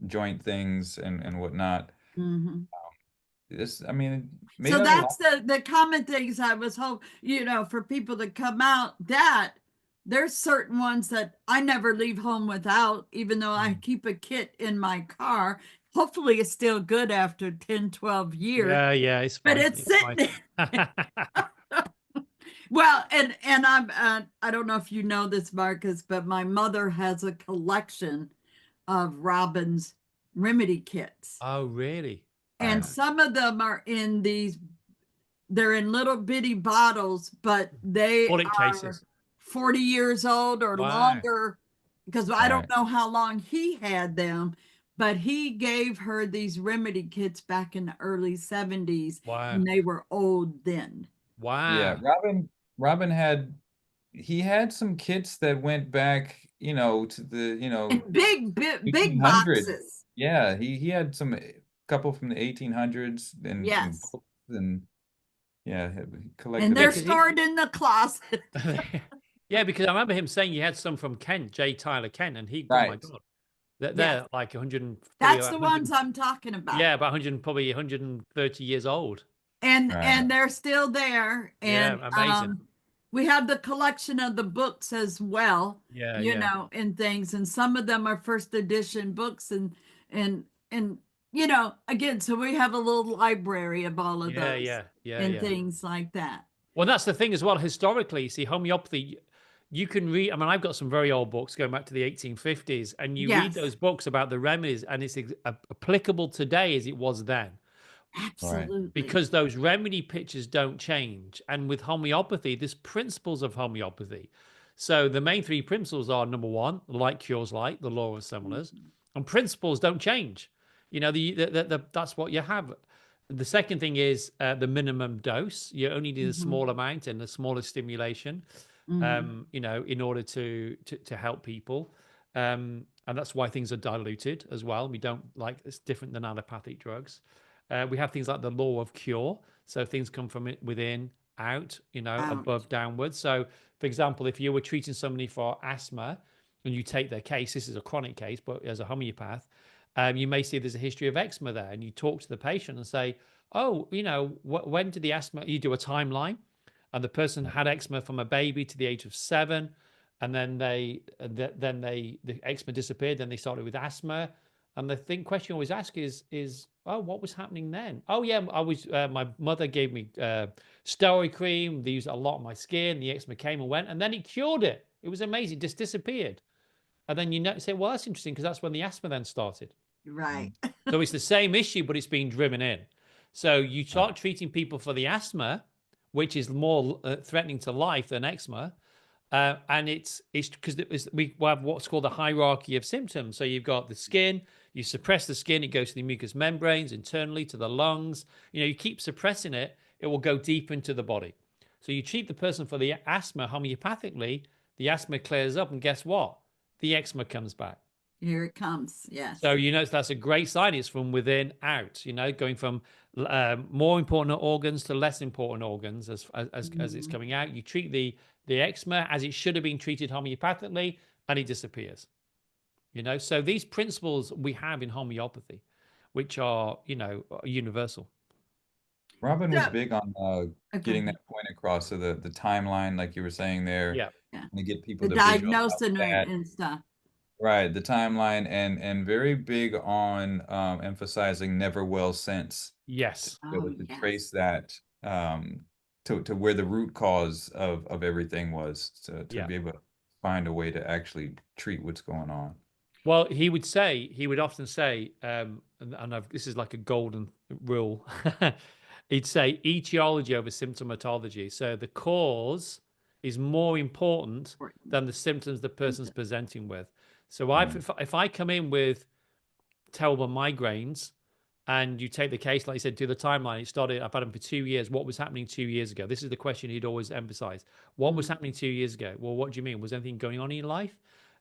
joint things and whatnot. Mm-hmm. This, I mean, made So out of a lot. that's the common things I was hoping, for people to come out that there's certain ones that I never leave home without, even though I keep a kit in my car. Hopefully it's still good after 10, 12 years, Yeah, yeah, it's but fine. it's It's fine. sitting. Well, and I'm I don't know if you know this, Marcus, but my mother has a collection of Robin's remedy kits. Oh, really? And Right. some of them are in these, they're in little bitty bottles, but they Bullet are cases. 40 years old or Wow. longer, because I don't Right. know how long he had them, but he gave her these remedy kits back in the early 70s, Wow. and they were old then. Yeah, Wow. Robin he had some kits that went back, to the, And big 1800s. boxes. Yeah, he had some couple from the 1800s and some Yes. books and yeah, he And collected Yeah, they're those. because he, stored in the closet. yeah, because I remember him saying you had some from Kent, J. Tyler Kent, and he, oh my Right. God, they're, Yes. they're like 100, probably That's the about ones 100, I'm talking about. yeah, about 100, probably 130 years old. Right. And they're still there. Yeah, And amazing. we have the collection of the books as well, Yeah, yeah, and things, and some of them are first edition books, and again, so we have a little library of all of yeah, those yeah, yeah, and yeah. things like that. Well, that's the thing as well. Historically, you see, homeopathy, you can read. I mean, I've got some very old books going back to the 1850s, and you read Yes, those books about the remedies, and it's applicable today as it was then, Right. absolutely. because those remedy pictures don't change. And with homeopathy, there's principles of homeopathy. So the main three principles are: number one, like cures like, the law of similars, and principles don't change. That's what you have. The second thing is the minimum dose. You only need a Mhm, small amount and the smallest stimulation, mhm. in order to help people. And that's why things are diluted as well. We don't like, it's different than allopathic drugs. We have things like the law of cure. So things come from it within, out, Out. above, downwards. So, for example, if you were treating somebody for asthma and you take their case, this is a chronic case, but as a homeopath, you may see there's a history of eczema there, and you talk to the patient and say, "Oh, when did the asthma?" You do a timeline, and the person had eczema from a baby to the age of 7, and then the eczema disappeared. Then they started with asthma, and the question you always ask is, "Oh, what was happening then?" "Oh, yeah, I was my mother gave me steroid cream. They used it a lot on my skin. The eczema came and went, and then it cured it. It was amazing. It just disappeared." And then say, "Well, that's interesting because that's when the asthma then started." Right. So it's the same issue, but it's being driven in. So you Right. start treating people for the asthma, which is more threatening to life than eczema. And it's because we have what's called a hierarchy of symptoms. So you've got the skin, you suppress the skin, it goes to the mucous membranes, internally to the lungs. You keep suppressing it, it will go deep into the body. So you treat the person for the asthma homeopathically, the asthma clears up, and guess what? The eczema comes back. Here it comes. So Yes. that's a great sign. It's from within out. Going from more important organs to less important organs as it's Mhm. coming out. You treat the eczema as it should have been treated homeopathically, and it disappears. So these principles we have in homeopathy, which are universal. Robin was So, big on okay. getting that point across. So the timeline, like you were saying there, Yeah. Yeah. to get people The to visualize diagnosing that. and stuff. right, the timeline, and very big on emphasizing never well since, to Yes. be Oh, able to yes. trace that to where the root cause of everything was, to Yeah. be able to find a way to actually treat what's going on. Well, he would often say, and this is like a golden rule. He'd say etiology over symptomatology. So the cause is more important Important. than the symptoms the person's presenting with. So Mm. if I come in with terrible migraines, and you take the case, like you said, do the timeline. It started, I've had them for 2 years. What was happening 2 years ago? This is the question he'd always emphasize. What was happening 2 years ago? Well, what do you mean? Was anything going on in your life?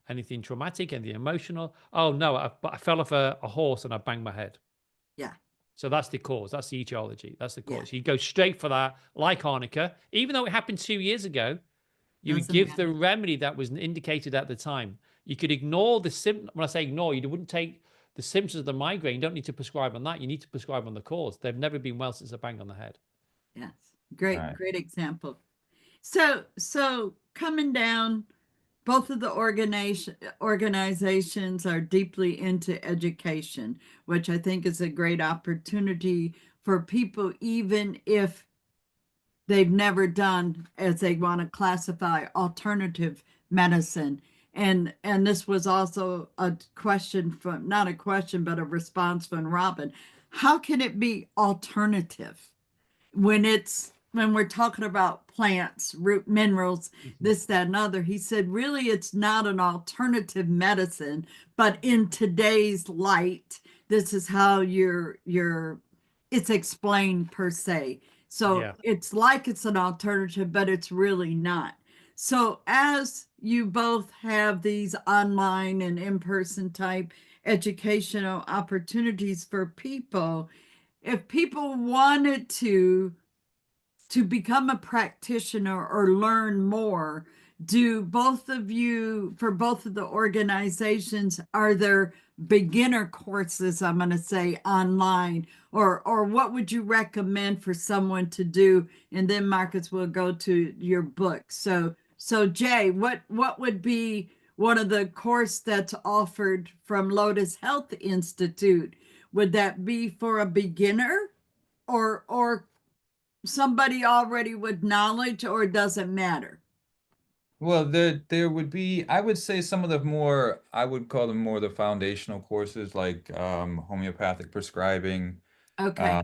Anything traumatic? Anything emotional? Oh, no, I fell off a horse and I banged my head. Yeah. So that's the cause. That's the etiology. That's the Yeah. cause. You go straight for that, like arnica. Even though it happened 2 years ago, you would Doesn't give the matter. remedy that was indicated at the time. You could ignore the symptom. When I say ignore, you wouldn't take the symptoms of the migraine. You don't need to prescribe on that. You need to prescribe on the cause. They've never been well since a bang on the head. Yes. Great, Right. great example. So coming down, both of the organizations are deeply into education, which I think is a great opportunity for people, even if they've never done, as they want to classify, alternative medicine. And this was also a question from, not a question, but a response from Robin. How can it be alternative when we're talking about plants, root minerals, this, that, and other? He said, really, it's not an alternative medicine, but in today's light, this is how it's explained per se. So Yeah. it's like it's an alternative, but it's really not. So as you both have these online and in-person type educational opportunities for people, if people wanted to become a practitioner or learn more, do both of you, for both of the organizations, are there beginner courses, I'm going to say, online, or what would you recommend for someone to do? And then Marcus will go to your book. So Jay, what would be one of the course that's offered from Lotus Health Institute? Would that be for a beginner, or somebody already with knowledge, or it doesn't matter? Well, there would be, I would say, some of the more, I would call them more the foundational courses, like homeopathic prescribing, uh, Okay.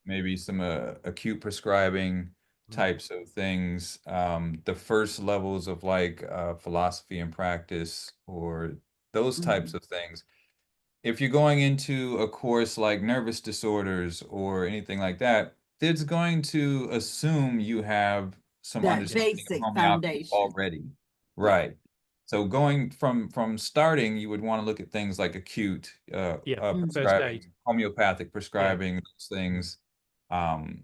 maybe some acute prescribing Mm, types of things. The first levels of like philosophy and practice, or those types Mhm. of things. If you're going into a course like nervous disorders or anything like that, it's going to assume you have some That understanding of basic homeopathy foundation. already. Yeah. Right. So going from starting, you would want to look at things like acute yeah. Mhm. First aid. prescribing, homeopathic Yeah. prescribing, those Mm, things. Um,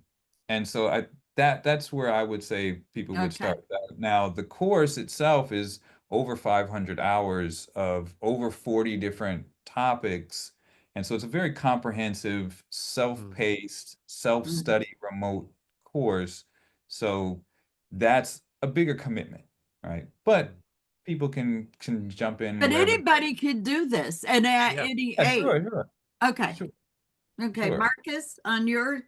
and so that's where I would say people would Okay. start. Now, the course itself is over 500 hours of over 40 different topics. And so it's a very comprehensive, mm, self-paced, Mhm. self-study remote course. So that's a bigger commitment, right? But mm. people can jump in But wherever. anybody can do this, and at Yeah. any Yeah, age. sure, sure, Okay. sure, Okay, sure. Marcus, on your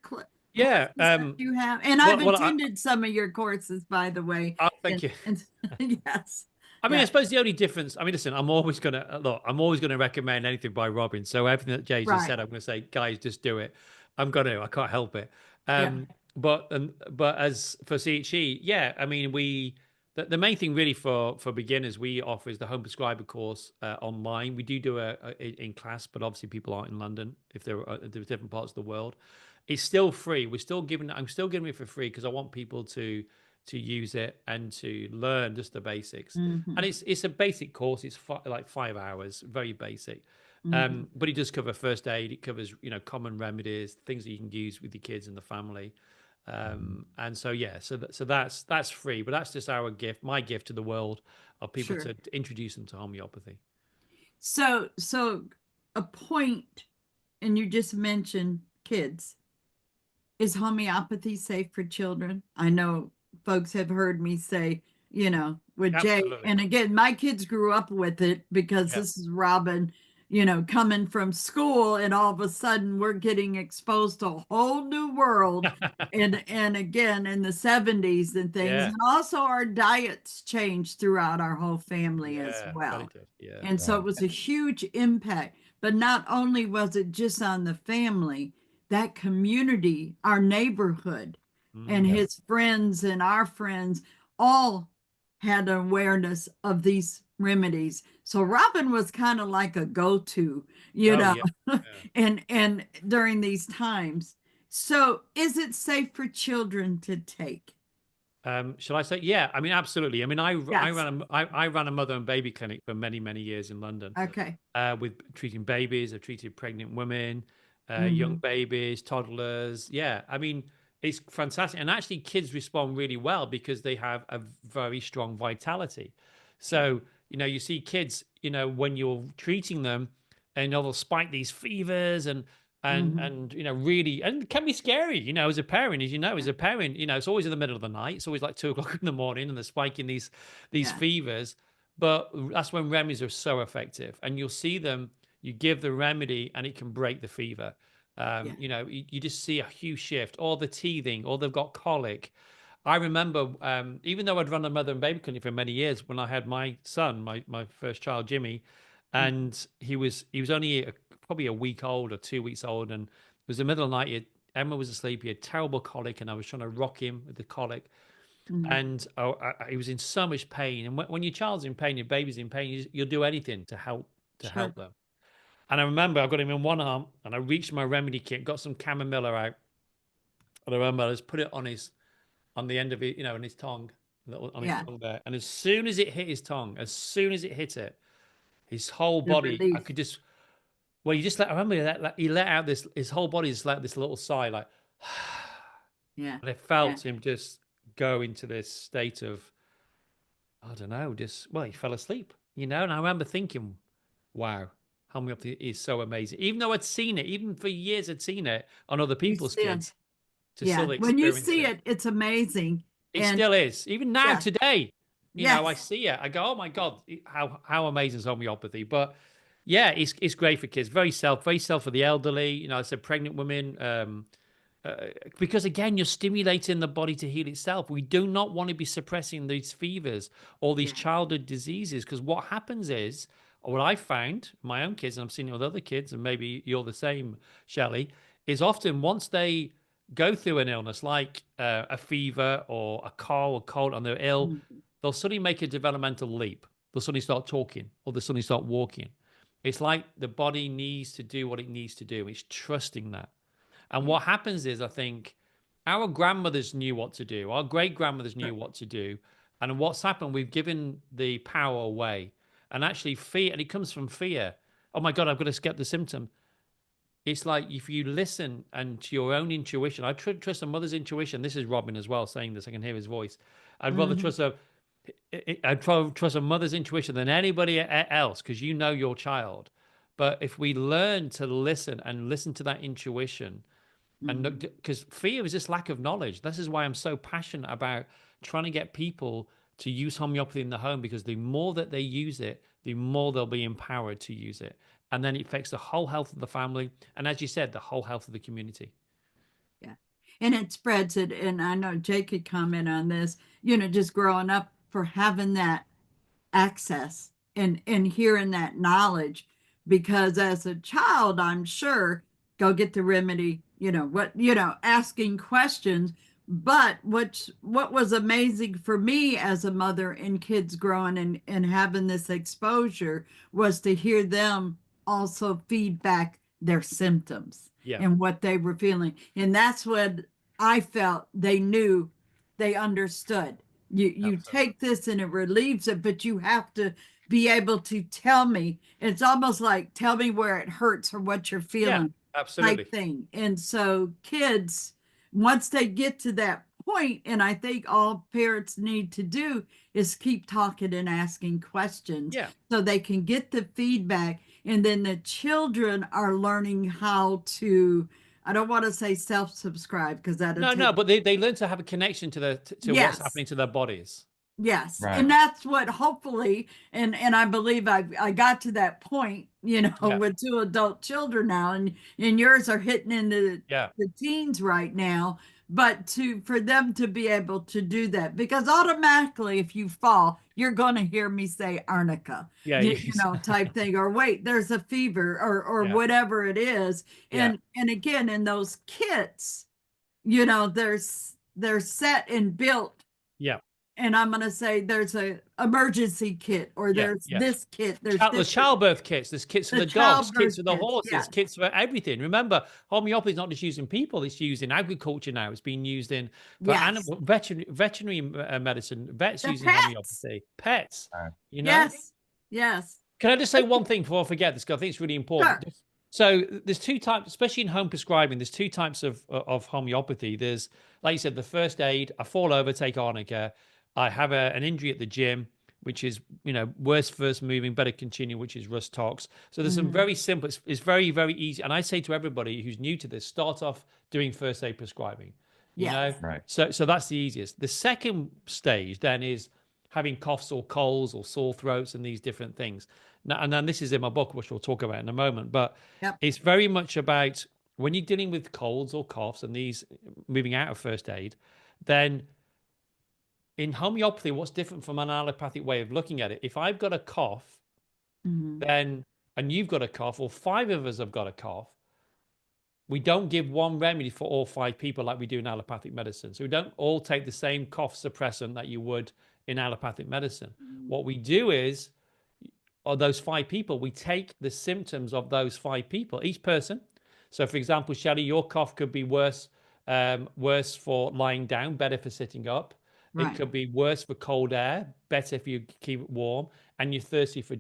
Yeah. courses that you have, and I've Well, attended some of your courses, by the way. thank you. And yes, I mean, I yeah, suppose the only difference. I mean, listen, I'm always gonna look. I'm always gonna recommend anything by Robin. So everything that Jay just right, said, I'm gonna say, guys, just do it. I'm gonna. I can't help it. yeah, But as for CHE, yeah, I mean, the main thing really for beginners we offer is the home prescriber course online. We do in class, but obviously people aren't in London if they're different parts of the world. It's still free. I'm still giving it for free because I want people to use it and to learn just the basics. And hmm, it's a basic course. It's like 5 hours, very basic. hmm, But it does cover first aid. It covers common remedies, things that you can use with your kids and the family. And so yeah, so that's free, but that's just our gift, my gift to the world of people sure. to introduce them to homeopathy. So a point, and you just mentioned kids. Is homeopathy safe for children? I know folks have heard me say with Jay. Absolutely. And again, my kids grew up with it because Yeah. this is Robin, coming from school, and all of a sudden we're getting exposed to a whole new world. And again, in the 70s and things. Yeah. And also our diets changed throughout our whole family as Yeah. But well. it did. Yeah. And so it was a huge impact. But not only was it just on the family, that community, our neighborhood, and Mm. his friends and our friends all had an awareness of these remedies. So Robin was kind of like a go-to, Oh, yeah. Yeah. and during these times. So is it safe for children to take? Shall I say? Yeah, I mean, absolutely. I mean, I Yes. I ran a mother and baby clinic for many, many years in London, Okay. with treating babies. I've treated pregnant women, young Hmm. babies, toddlers. Yeah, I mean, it's fantastic. And actually, kids respond really well because they have a very strong vitality. So, you see kids, when you're treating them, and they'll spike these fevers Hmm. and really, and it can be scary, as a parent, as a parent, it's always in the middle of the night. It's always like 2 o'clock in the morning, and they're spiking these Yeah. fevers. But that's when remedies are so effective, and you'll see them. You give the remedy, and it can break the fever. Yeah. You just see a huge shift, or the teething, or they've got colic. I remember, even though I'd run a mother and baby clinic for many years, when I had my son, my first child, Jimmy, Mhm. and he was only probably a week old or 2 weeks old, and it was the middle of the night. Emma was asleep. He had terrible colic, and I was trying to rock him with the colic, Mhm. and he was in so much pain. And when your child's in pain, your baby's in pain, you'll do anything to help Sure. them. And I remember I got him in one arm, and I reached my remedy kit, got some chamomilla out, and I remember I just put it on the end of it, on his tongue, on his Yeah. tongue there. And as soon as it hit his tongue, as soon as it hit it, his whole The body, I relief. could just, well, you just let, I remember that, like, he let out his whole body just let this little sigh, like, Yeah. and I Yeah. felt him just go into this state of, I don't know, well, he fell asleep, and I remember thinking, wow, homeopathy is so amazing. Even though I'd seen it, even for years, I'd seen it on other You people's see it. kids, to Yeah. still When you experience see it. it, it's amazing. It And still is. Even now, yeah. today, I Yes. see it. I go, oh my God, how amazing is homeopathy? But yeah, it's great for kids. Very self for the elderly. I said pregnant women. Because again, you're stimulating the body to heal itself. We do not want to be suppressing these fevers or these Yeah. childhood diseases, because what happens is, or what I found, my own kids, and I'm seeing it with other kids, and maybe you're the same, Shelley, is often once they go through an illness like a fever or a cold, and they're ill, Mhm. they'll suddenly make a developmental leap. They'll suddenly start talking, or they'll suddenly start walking. It's like the body needs to do what it needs to do. It's trusting that. And Yeah. what happens is, I think our grandmothers knew what to do, our great grandmothers knew Sure. what to do. And what's happened, we've given the power away. And actually, fear, and it comes from fear. Oh my God, I've got to skip the symptom. It's like if you listen and to your own intuition, I trust a mother's intuition. This is Robin as well saying this. I can hear his voice. I'd rather Mhm. trust I'd trust a mother's intuition than anybody else, because you know your child. But if we learn to listen to that intuition, and Mhm. because fear is this lack of knowledge. This is why I'm so passionate about trying to get people to use homeopathy in the home, because the more that they use it, the more they'll be empowered to use it. And then it affects the whole health of the family. And as you said, the whole health of the community. Yeah. And it spreads it. And I know Jake could comment on this, just growing up for having that access and hearing that knowledge, because as a child, I'm sure, go get the remedy, asking questions. But what was amazing for me as a mother and kids growing and having this exposure was to hear them also feedback their symptoms Yeah, and what they were feeling. And that's what I felt they knew, they understood. You absolutely. take this and it relieves it, but you have to be able to tell me. It's almost like tell me where it hurts or what you're Yeah, feeling type absolutely. thing. And so kids, once they get to that point, and I think all parents need to do is keep talking and asking questions Yeah. so they can get the feedback. And then the children are learning how to, I don't want to say self-subscribe because that'll No, take, no, but they learn to have a connection to what's yes, happening to their bodies. Yes. Right. And that's what hopefully, and I believe I got to that point, Yeah. with two adult children now, and yours are hitting into Yeah. the teens right now. But for them to be able to do that, because automatically if you fall, you're gonna hear me say arnica, Yeah. type thing, or wait, there's a fever or Yeah. whatever it is. Yeah. And again, in those kits, they're set and built, Yeah. and I'm going to say there's a emergency kit, or Yeah. there's Yeah. this kit, there's There's this kit, childbirth kits, there's kits for the the dogs, kits childbirth for the kits. horses, Yes, kits for everything. Remember, homeopathy is not just used in people, it's used in agriculture now. It's being used in for yes, animal veterinary medicine, vets the using pets. homeopathy, pets, Right. you know? Yes, yes, Can I just say one thing before I forget this? 'Cause I think it's really important. sure. So there's two types, especially in home prescribing. There's two types of homeopathy. There's, like you said, the first aid. I fall over, take arnica. I have an injury at the gym, which is worse first moving, better continue, which is rust tox. So there's some Mhm. very simple. It's very very easy. And I say to everybody who's new to this, start off doing first aid prescribing. You Yes. know, Right. so that's the easiest. The second stage then is having coughs or colds or sore throats and these different things. Now, and then this is in my book, which we'll talk about in a moment, but Yep. it's very much about when you're dealing with colds or coughs and these moving out of first aid, then in homeopathy, what's different from an allopathic way of looking at it? If I've got a cough, Mhm. then and you've got a cough, or five of us have got a cough, we don't give one remedy for all five people like we do in allopathic medicine. So we don't all take the same cough suppressant that you would in allopathic medicine. What we do is, of those five people, we take the symptoms of those five people, each person. So, for example, Shelley, your cough could be worse for lying down, better for sitting up. It Right. could be worse for cold air, better if you keep it warm, and you're thirsty for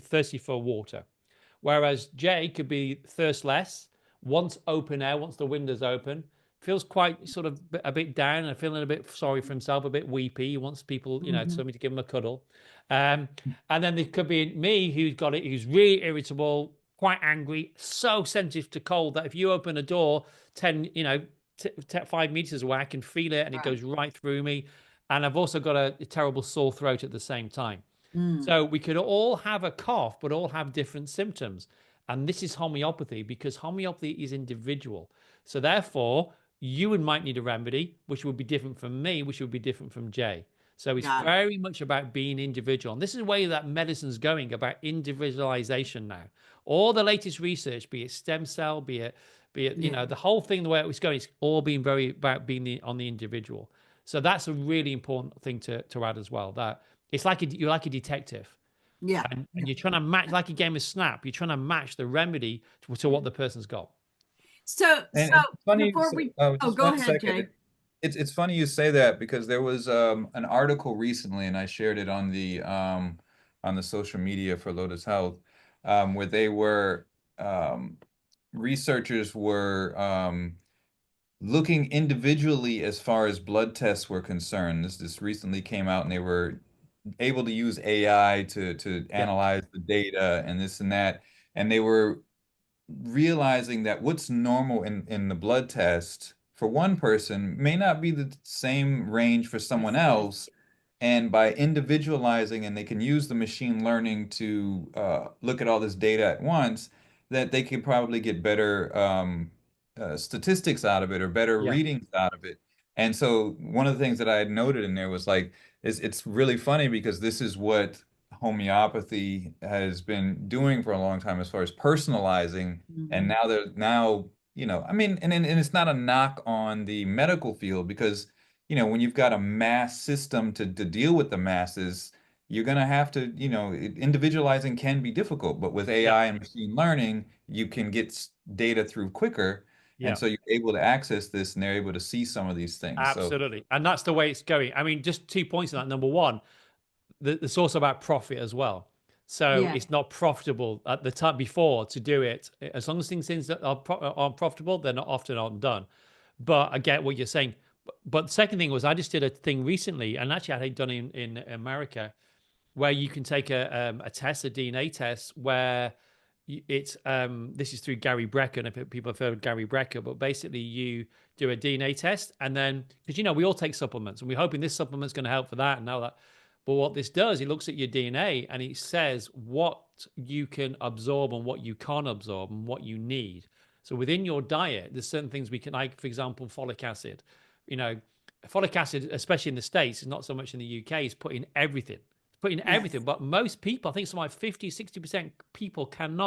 thirsty for water. Whereas Jay could be thirstless, wants open air, wants the windows open, feels quite sort of a bit down and feeling a bit sorry for himself, a bit weepy. He wants people, Mhm. somebody to give him a cuddle. And then there could be me who's got it, who's really irritable, quite angry, so sensitive to cold that if you open a door 10, 5 meters away, I can feel it and it Right. goes right through me. And I've also got a terrible sore throat at the same time. Mm. So we could all have a cough, but all have different symptoms. And this is homeopathy because homeopathy is individual. So therefore, you might need a remedy, which would be different from me, which would be different from Jay. So it's Got it. very much about being individual. And this is the way that medicine's going, about individualization now. All the latest research, be it stem cell, be it, Yeah. the whole thing, the way it was going, it's all being very about being on the individual. So that's a really important thing to add as well. That it's like you're like a detective, Yeah. and you're trying to match like a game of Snap. You're trying to match the remedy to what the person's got. So And it's funny, before we, oh, just go one ahead, second. Jay. It's funny you say that because there was an article recently, and I shared it on the social media for Lotus Health, where they were researchers were looking individually as far as blood tests were concerned. This recently came out, and they were able to use AI to Yeah, analyze the data and this and that, and they were realizing that what's normal in the blood test for one person may not be the same range for someone else. And by individualizing, and they can use the machine learning to look at all this data at once, that they could probably get better statistics out of it or better yeah, readings out of it. And so one of the things that I had noted in there was like, it's really funny because this is what homeopathy has been doing for a long time as far as personalizing. And Mhm. now I mean, and it's not a knock on the medical field because, when you've got a mass system to deal with the masses, you're going to have to, individualizing can be difficult, but with yeah, AI and machine learning, you can get data through quicker. And yeah. so you're able to access this and they're able to see some of these things. So, Absolutely, and that's the way it's going. I mean, just 2 points on that. Number one, it's also about profit as well. So Yeah. it's not profitable at the time before to do it. As long as things aren't profitable, they're not often aren't done. But I get what you're saying. But the second thing was I just did a thing recently, and actually I had it done in America, where you can take a test, a DNA test, where it's this is through Gary Brecker, and if people have heard of Gary Brecker, but basically you do a DNA test, and then because we all take supplements, and we're hoping this supplement's going to help for that and all that. But what this does, it looks at your DNA and it says what you can absorb and what you can't absorb and what you need. So within your diet, there's certain things we can, like for example, folic acid. Folic acid, especially in the States, is not so much in the UK, is put in everything. Put in everything. But most people, I think something like 50, 60% people can't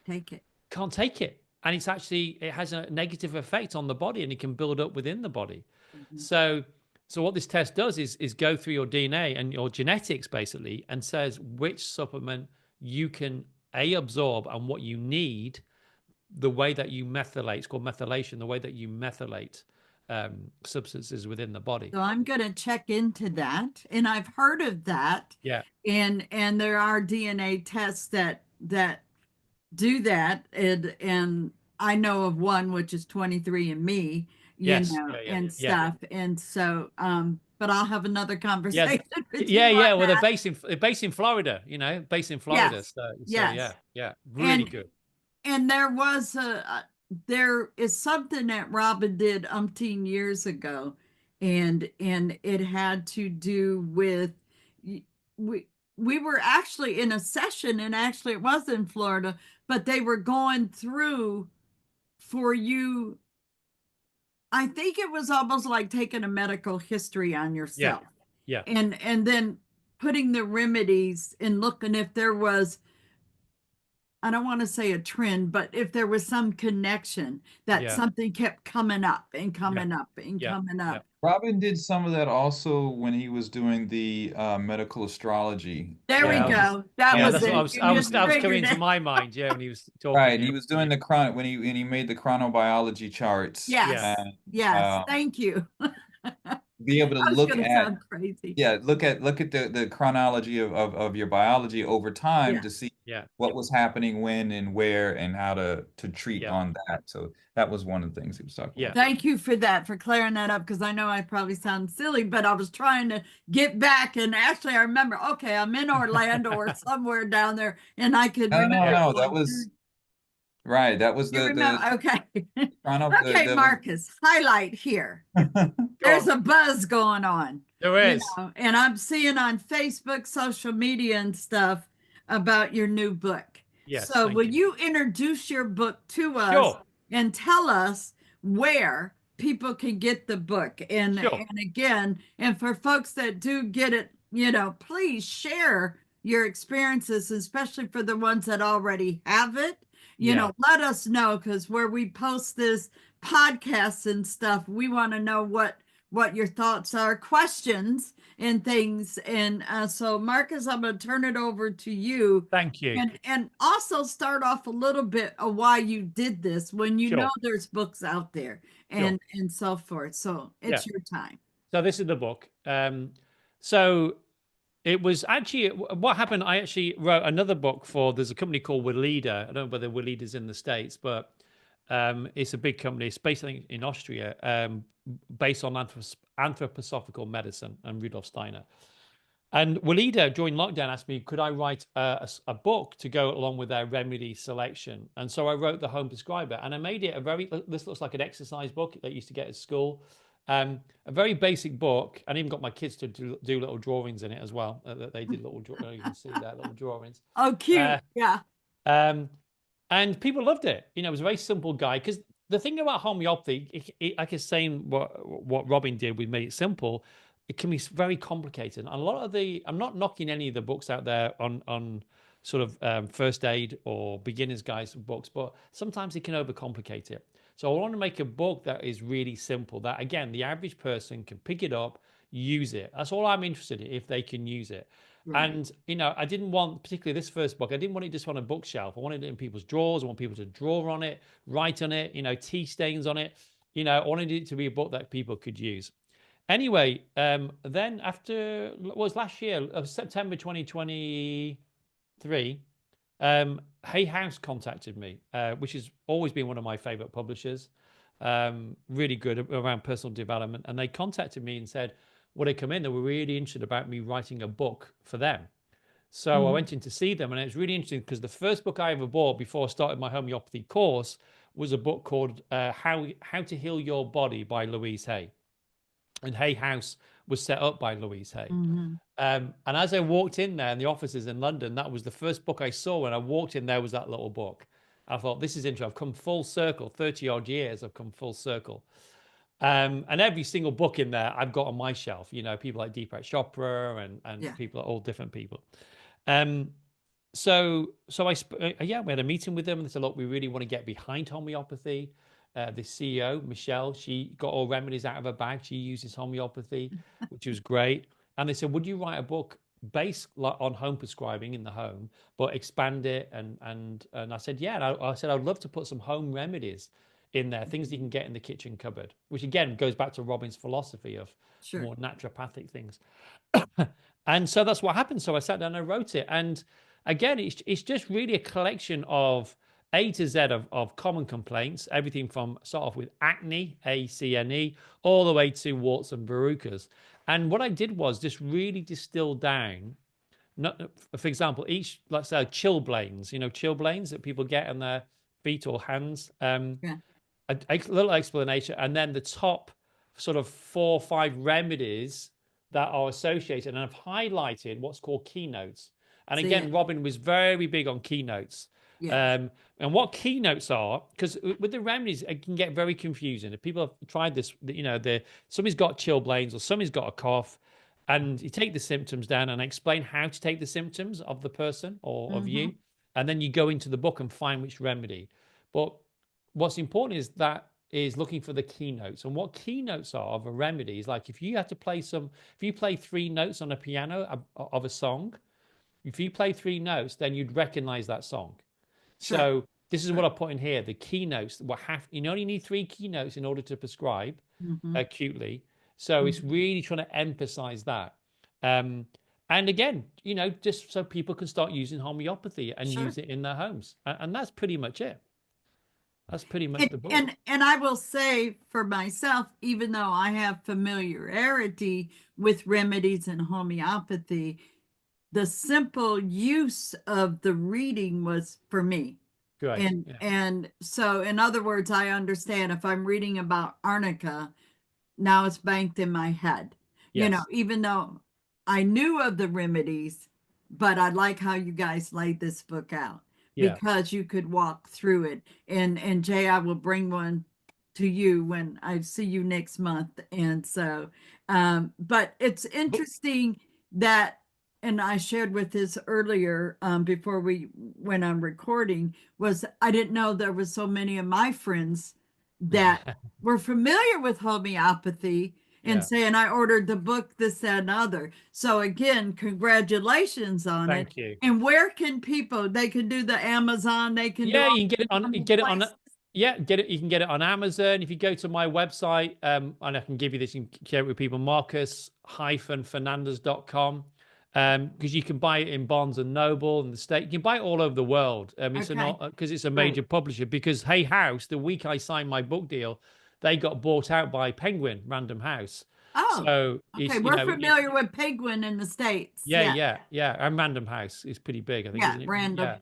take it. And it has a negative effect on the body, and it can build up within the body. So what this test does is go through your DNA and your genetics basically, and says which supplement you can absorb and what you need, the way that you methylate. It's called methylation, the way that you methylate substances within the body. So I'm going to check into that, and I've heard of that. Yeah. And there are DNA tests that do that, and I know of one which is 23andMe, and stuff. And so, but I'll have another conversation with you on Well, that. they're based in Florida, based in Florida. Yes. So Yes. really good. And there is something that Robin did umpteen years ago, and it had to do with we were actually in a session, and actually it was in Florida, but they were going through for you. I think it was almost like taking a medical history on yourself. Yeah. And then putting the remedies and looking if there was, I don't want to say a trend, but if there was some connection that something kept coming up and coming up and coming up. Robin did some of that also when he was doing the medical astrology. There we go. That was it. I was coming to my mind, when he was talking. Right, he was doing the when he made the chronobiology charts. Yes. Yes. Thank you. Be able to look at sound crazy. look at the chronology of your biology over time to see what was happening when and where and how to treat on that. So that was one of the things he was talking about. Thank you for that, for clearing that up, because I know I probably sound silly, but I was trying to get back, and actually I remember, okay, I'm in Orlando or somewhere down there, and I could remember. No, that was right. That was okay. Okay, Marcus, highlight here. There's a buzz going on. There is. And I'm seeing on Facebook, social media and stuff about your new book. Yes. So will you introduce your book to us and tell us where people can get the book? And again, and for folks that do get it, please share your experiences, especially for the ones that already have it. Let us know, because where we post this podcast and stuff, we want to know what your thoughts are, questions and things. And so Marcus, I'm going to turn it over to you. Thank you. And also start off a little bit of why you did this when you know there's books out there and so forth. So it's your time. So this is the book. So it was actually what happened. I actually wrote another book there's a company called Weleda. I don't know whether Weleda's in the States, but it's a big company. It's based, I think, in Austria, based on anthroposophical medicine and Rudolf Steiner. And Weleda, during lockdown, asked me, could I write a book to go along with their remedy selection? And so I wrote The Home Prescriber, and I made it this looks like an exercise book that I used to get at school. A very basic book. I even got my kids to do little drawings in it as well. They did little you can see that little drawings. Oh, cute. And people loved it. It was a very simple guide, because the thing about homeopathy, like I was saying, what Robin did, we made it simple. It can be very complicated. And a lot of I'm not knocking any of the books out there on sort of first aid or beginner's guides books, but sometimes it can overcomplicate it. So I want to make a book that is really simple, that, again, the average person can pick it up, use it. That's all I'm interested in, if they can use it. Right. And, I didn't want, particularly this first book, I didn't want it just on a bookshelf. I wanted it in people's drawers. I want people to draw on it, write on it, tea stains on it. I wanted it to be a book that people could use. Anyway, then after, it was last year, September 2023, Hay House contacted me, which has always been one of my favorite publishers, really good around personal development. And they contacted me and said, would I come in? They were really interested about me writing a book for them. So I went in to see them, and it was really interesting because the first book I ever bought before I started my homeopathy course was a book called How to Heal Your Body by Louise Hay. And Hay House was set up by Louise Hay. And as I walked in there in the offices in London, that was the first book I saw. When I walked in, there was that little book. I thought, this is interesting. I've come full circle, 30 odd years, I've come full circle. And every single book in there I've got on my shelf, you know, people like Deepak Chopra and people, all different people. So yeah, we had a meeting with them and they said, look, we really want to get behind homeopathy. The CEO, Michelle, she got all remedies out of her bag. She uses homeopathy, which was great. And they said, would you write a book based on home prescribing in the home, but expand it? And I said, yeah. And I said, I'd love to put some home remedies in there, things you can get in the kitchen cupboard, which again goes back to Robin's philosophy of more naturopathic things. And so that's what happened. So I sat down and wrote it. And again, it's just really a collection of A to Z of common complaints, everything from start off with acne, ACNE, all the way to warts and verrucas. And what I did was just really distill down, not, for example, each, let's say, chilblains, you know, chilblains that people get on their feet or hands. A little explanation, and then the top sort of 4 or 5 remedies that are associated. And I've highlighted what's called keynotes. And again, Robin was very big on keynotes. And what keynotes are, because with the remedies, it can get very confusing. If people have tried this, you know, somebody's got chilblains or somebody's got a cough, and you take the symptoms down and explain how to take the symptoms of the person or of you, and then you go into the book and find which remedy. But what's important is looking for the keynotes. And what keynotes are of a remedy is like if you play 3 notes on a piano of a song, if you play 3 notes, then you'd recognize that song. So this is what I put in here, the keynotes. You only need 3 keynotes in order to prescribe acutely. So it's really trying to emphasize that. And again, you know, just so people can start using homeopathy and use it in their homes. And that's pretty much it. That's pretty much the book. And I will say for myself, even though I have familiarity with remedies and homeopathy, the simple use of the reading was for me. Great. And so, in other words, I understand if I'm reading about arnica, now it's banked in my head. You know, even though I knew of the remedies, but I like how you guys laid this book out. Because you could walk through it. And Jay, I will bring one to you when I see you next month. And so, but it's interesting that, and I shared with this earlier before we went on recording, was I didn't know there was so many of my friends that were familiar with homeopathy and saying I ordered the book, this, that, and other. So again, congratulations on it. Thank you. And where can people, they can do the Amazon, they can you can get it on, you can get it on Amazon. If you go to my website, and I can give you this, you can share it with people, Marcus-Fernandez.com. Because you can buy it in Barnes and Noble in the state. You can buy it all over the world. It's because it's a major publisher. Because Hay House, the week I signed my book deal, they got bought out by Penguin Random House. So we're familiar with Penguin in the States. Yeah. And Random House is pretty big, I think. Isn't it? Random.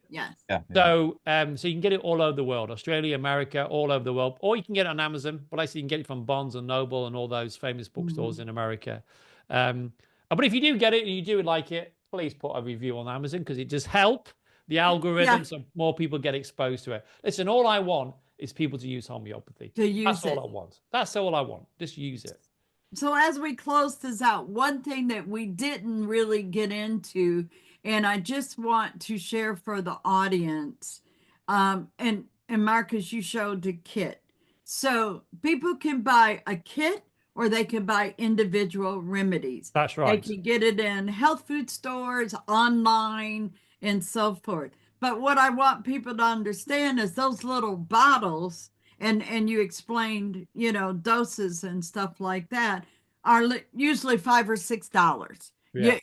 So so you can get it all over the world, Australia, America, all over the world, or you can get it on Amazon. But I see you can get it from Barnes and Noble and all those famous bookstores in America. But if you do get it and you do like it, please put a review on Amazon because it just helps the algorithm so more people get exposed to it. Listen, all I want is people to use homeopathy. That's all I want. That's all I want. Just use it. So as we close this out, one thing that we didn't really get into, and I just want to share for the audience, and Marcus, you showed the kit. So people can buy a kit or they can buy individual remedies. That's right. They can get it in health food stores, online, and so forth. But what I want people to understand is those little bottles, and you explained, you know, doses and stuff like that, are usually $5 or $6.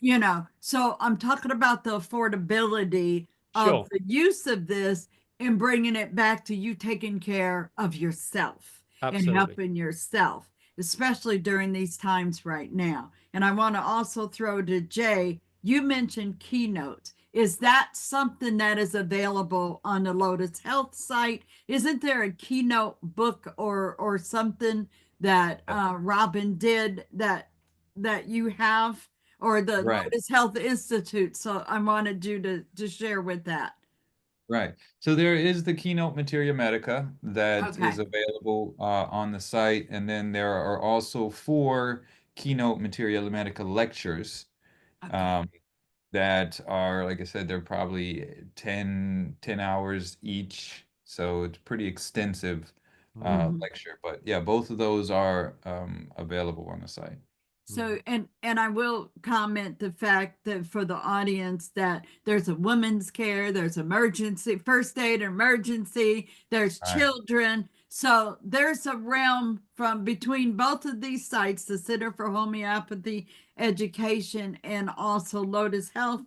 You know, so I'm talking about the affordability of the use of this and bringing it back to you taking care of yourself and helping yourself, especially during these times right now. And I want to also throw to Jay, you mentioned keynotes. Is that something that is available on the Lotus Health site? Isn't there a keynote book or something that Robin did that you have, or the Right. Lotus Health Institute? So I wanted you to share with that. Right. So there is the Keynote Materia Medica that Okay. is available on the site, and then there are also 4 Keynote Materia Medica lectures Okay. um, that are, like I said, they're probably 10 hours each, so it's pretty extensive Mm, Mhm. lecture. But yeah, both of those are available on the site. So, and I will comment the fact that for the audience that there's a women's care, there's emergency, first aid emergency, there's All right. children. So there's a realm from between both of these sites, the Center for Homeopathy Education and also Lotus Health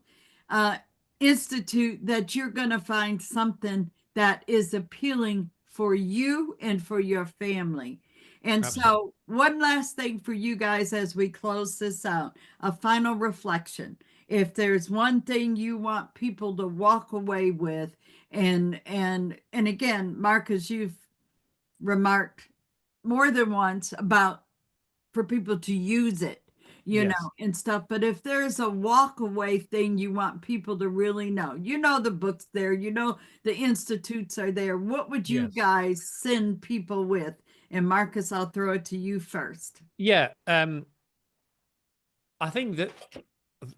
uh, Institute, that you're going to find something that is appealing for you and for your family. And absolutely. so, one last thing for you guys as we close this out, a final reflection. If there's one thing you want people to walk away with, and again, Marcus, you've remarked more than once about for people to use it, Yes. and stuff. But if there's a walk away thing you want people to really know, the books there, the institutes are there. What would you Yes. guys send people with? And Marcus, I'll throw it to you first. Yeah. I think that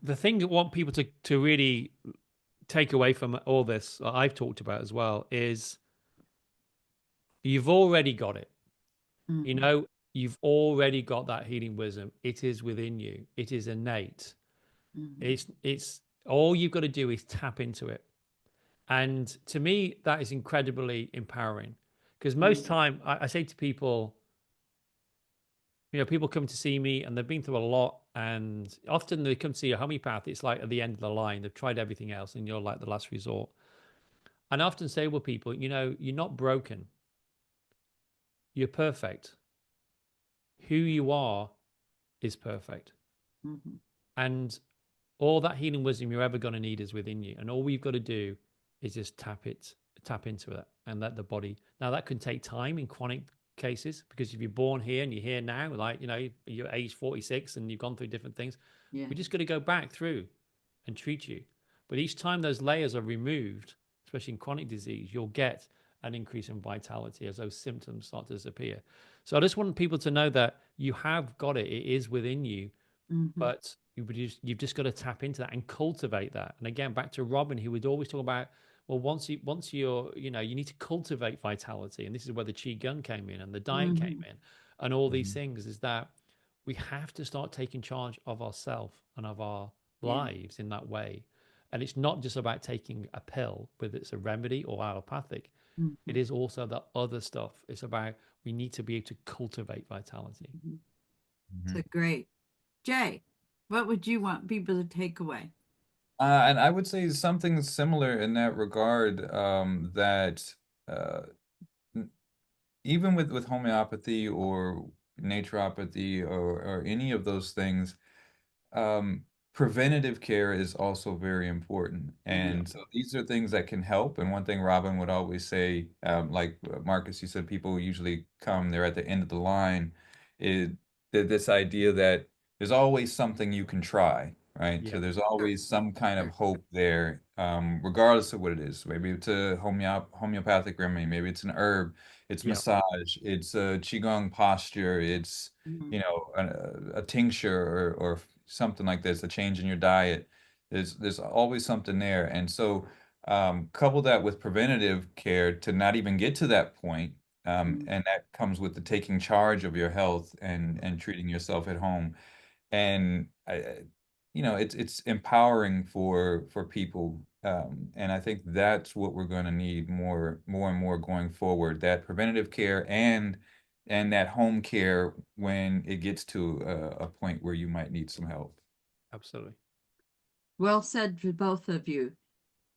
the thing that I want people to really take away from all this that I've talked about as well is you've already got it. You Mhm, know, you've already got that healing wisdom. It is within you. It is innate. mhm, It's all you've got to do is tap into it. And to me, that is incredibly empowering. Because most mhm, time I say to people, people come to see me and they've been through a lot, and often they come to see a homeopath. It's like at the end of the line, they've tried everything else, and you're like the last resort. And I often say with people, you're not broken, you're perfect. Who you are is perfect. mhm, And all that healing wisdom you're ever going to need is within you. And all we've got to do is just tap into it and let the body. Now, that can take time in chronic cases, because if you're born here and you're here now, like, you're age 46 and you've gone through different things, yeah. we just got to go back through and treat you. But each time those layers are removed, especially in chronic disease, you'll get an increase in vitality as those symptoms start to disappear. So I just want people to know that you have got it. It is within you, Mhm, but you've just got to tap into that and cultivate that. And again, back to Robin, who would always talk about, well, once you're, you need to cultivate vitality. And this is where the Qigong came in and the diet came mhm, in and all these Mhm. things, is that we have to start taking charge of ourselves and of our yeah. lives in that way. And it's not just about taking a pill, whether it's a remedy or allopathic. It Mhm, is also the other stuff. It's about, we need to be able to cultivate vitality. mhm. So Mhm. great. Jay, what would you want people to take away? And I would say something similar in that regard, that uh, n- even with homeopathy or naturopathy or any of those things, um, preventative care is also very important. Yeah. And so these are things that can help. And one thing Robin would always say, like Marcus, you said people usually come, they're at the end of the line, is this idea that there's always something you can try, right? So Yeah. there's Sure. always some kind of hope there, regardless of what it is. Maybe it's a homeopathic remedy, maybe it's an herb, it's Yeah. massage, it's a qigong posture, it's Mhm, a tincture or something like this, a change in your diet. There's always something there. And so couple that with preventative care to not even get to that point. mhm, And that comes with the taking charge of your health and treating yourself at home. And it's empowering for people. And I think that's what we're going to need more and more going forward. That preventative care and that home care when it gets to a point where you might need some help. Absolutely. Well said to both of you.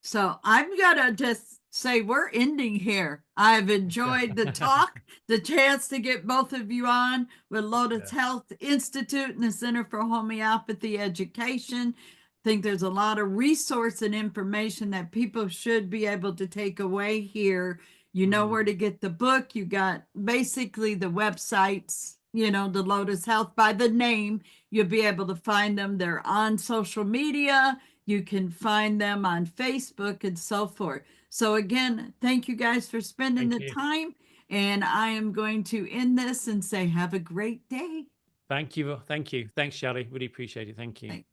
So I'm gonna just say we're ending here. I've enjoyed the talk, the chance to get both of you on with Lotus Yeah. Health Institute and the Center for Homeopathy Education. think there's a lot of resource and information that people should be able to take away here. You know where to get the book. You got basically the websites, the Lotus Health by the name. You'll be able to find them. They're on social media. You can find them on Facebook and so forth. So again, thank you guys for spending Thank the you. time. And I am going to end this and say, have a great day. Thank you. Thank you. Thanks, Shelley. Really appreciate it. Thank you. Thanks.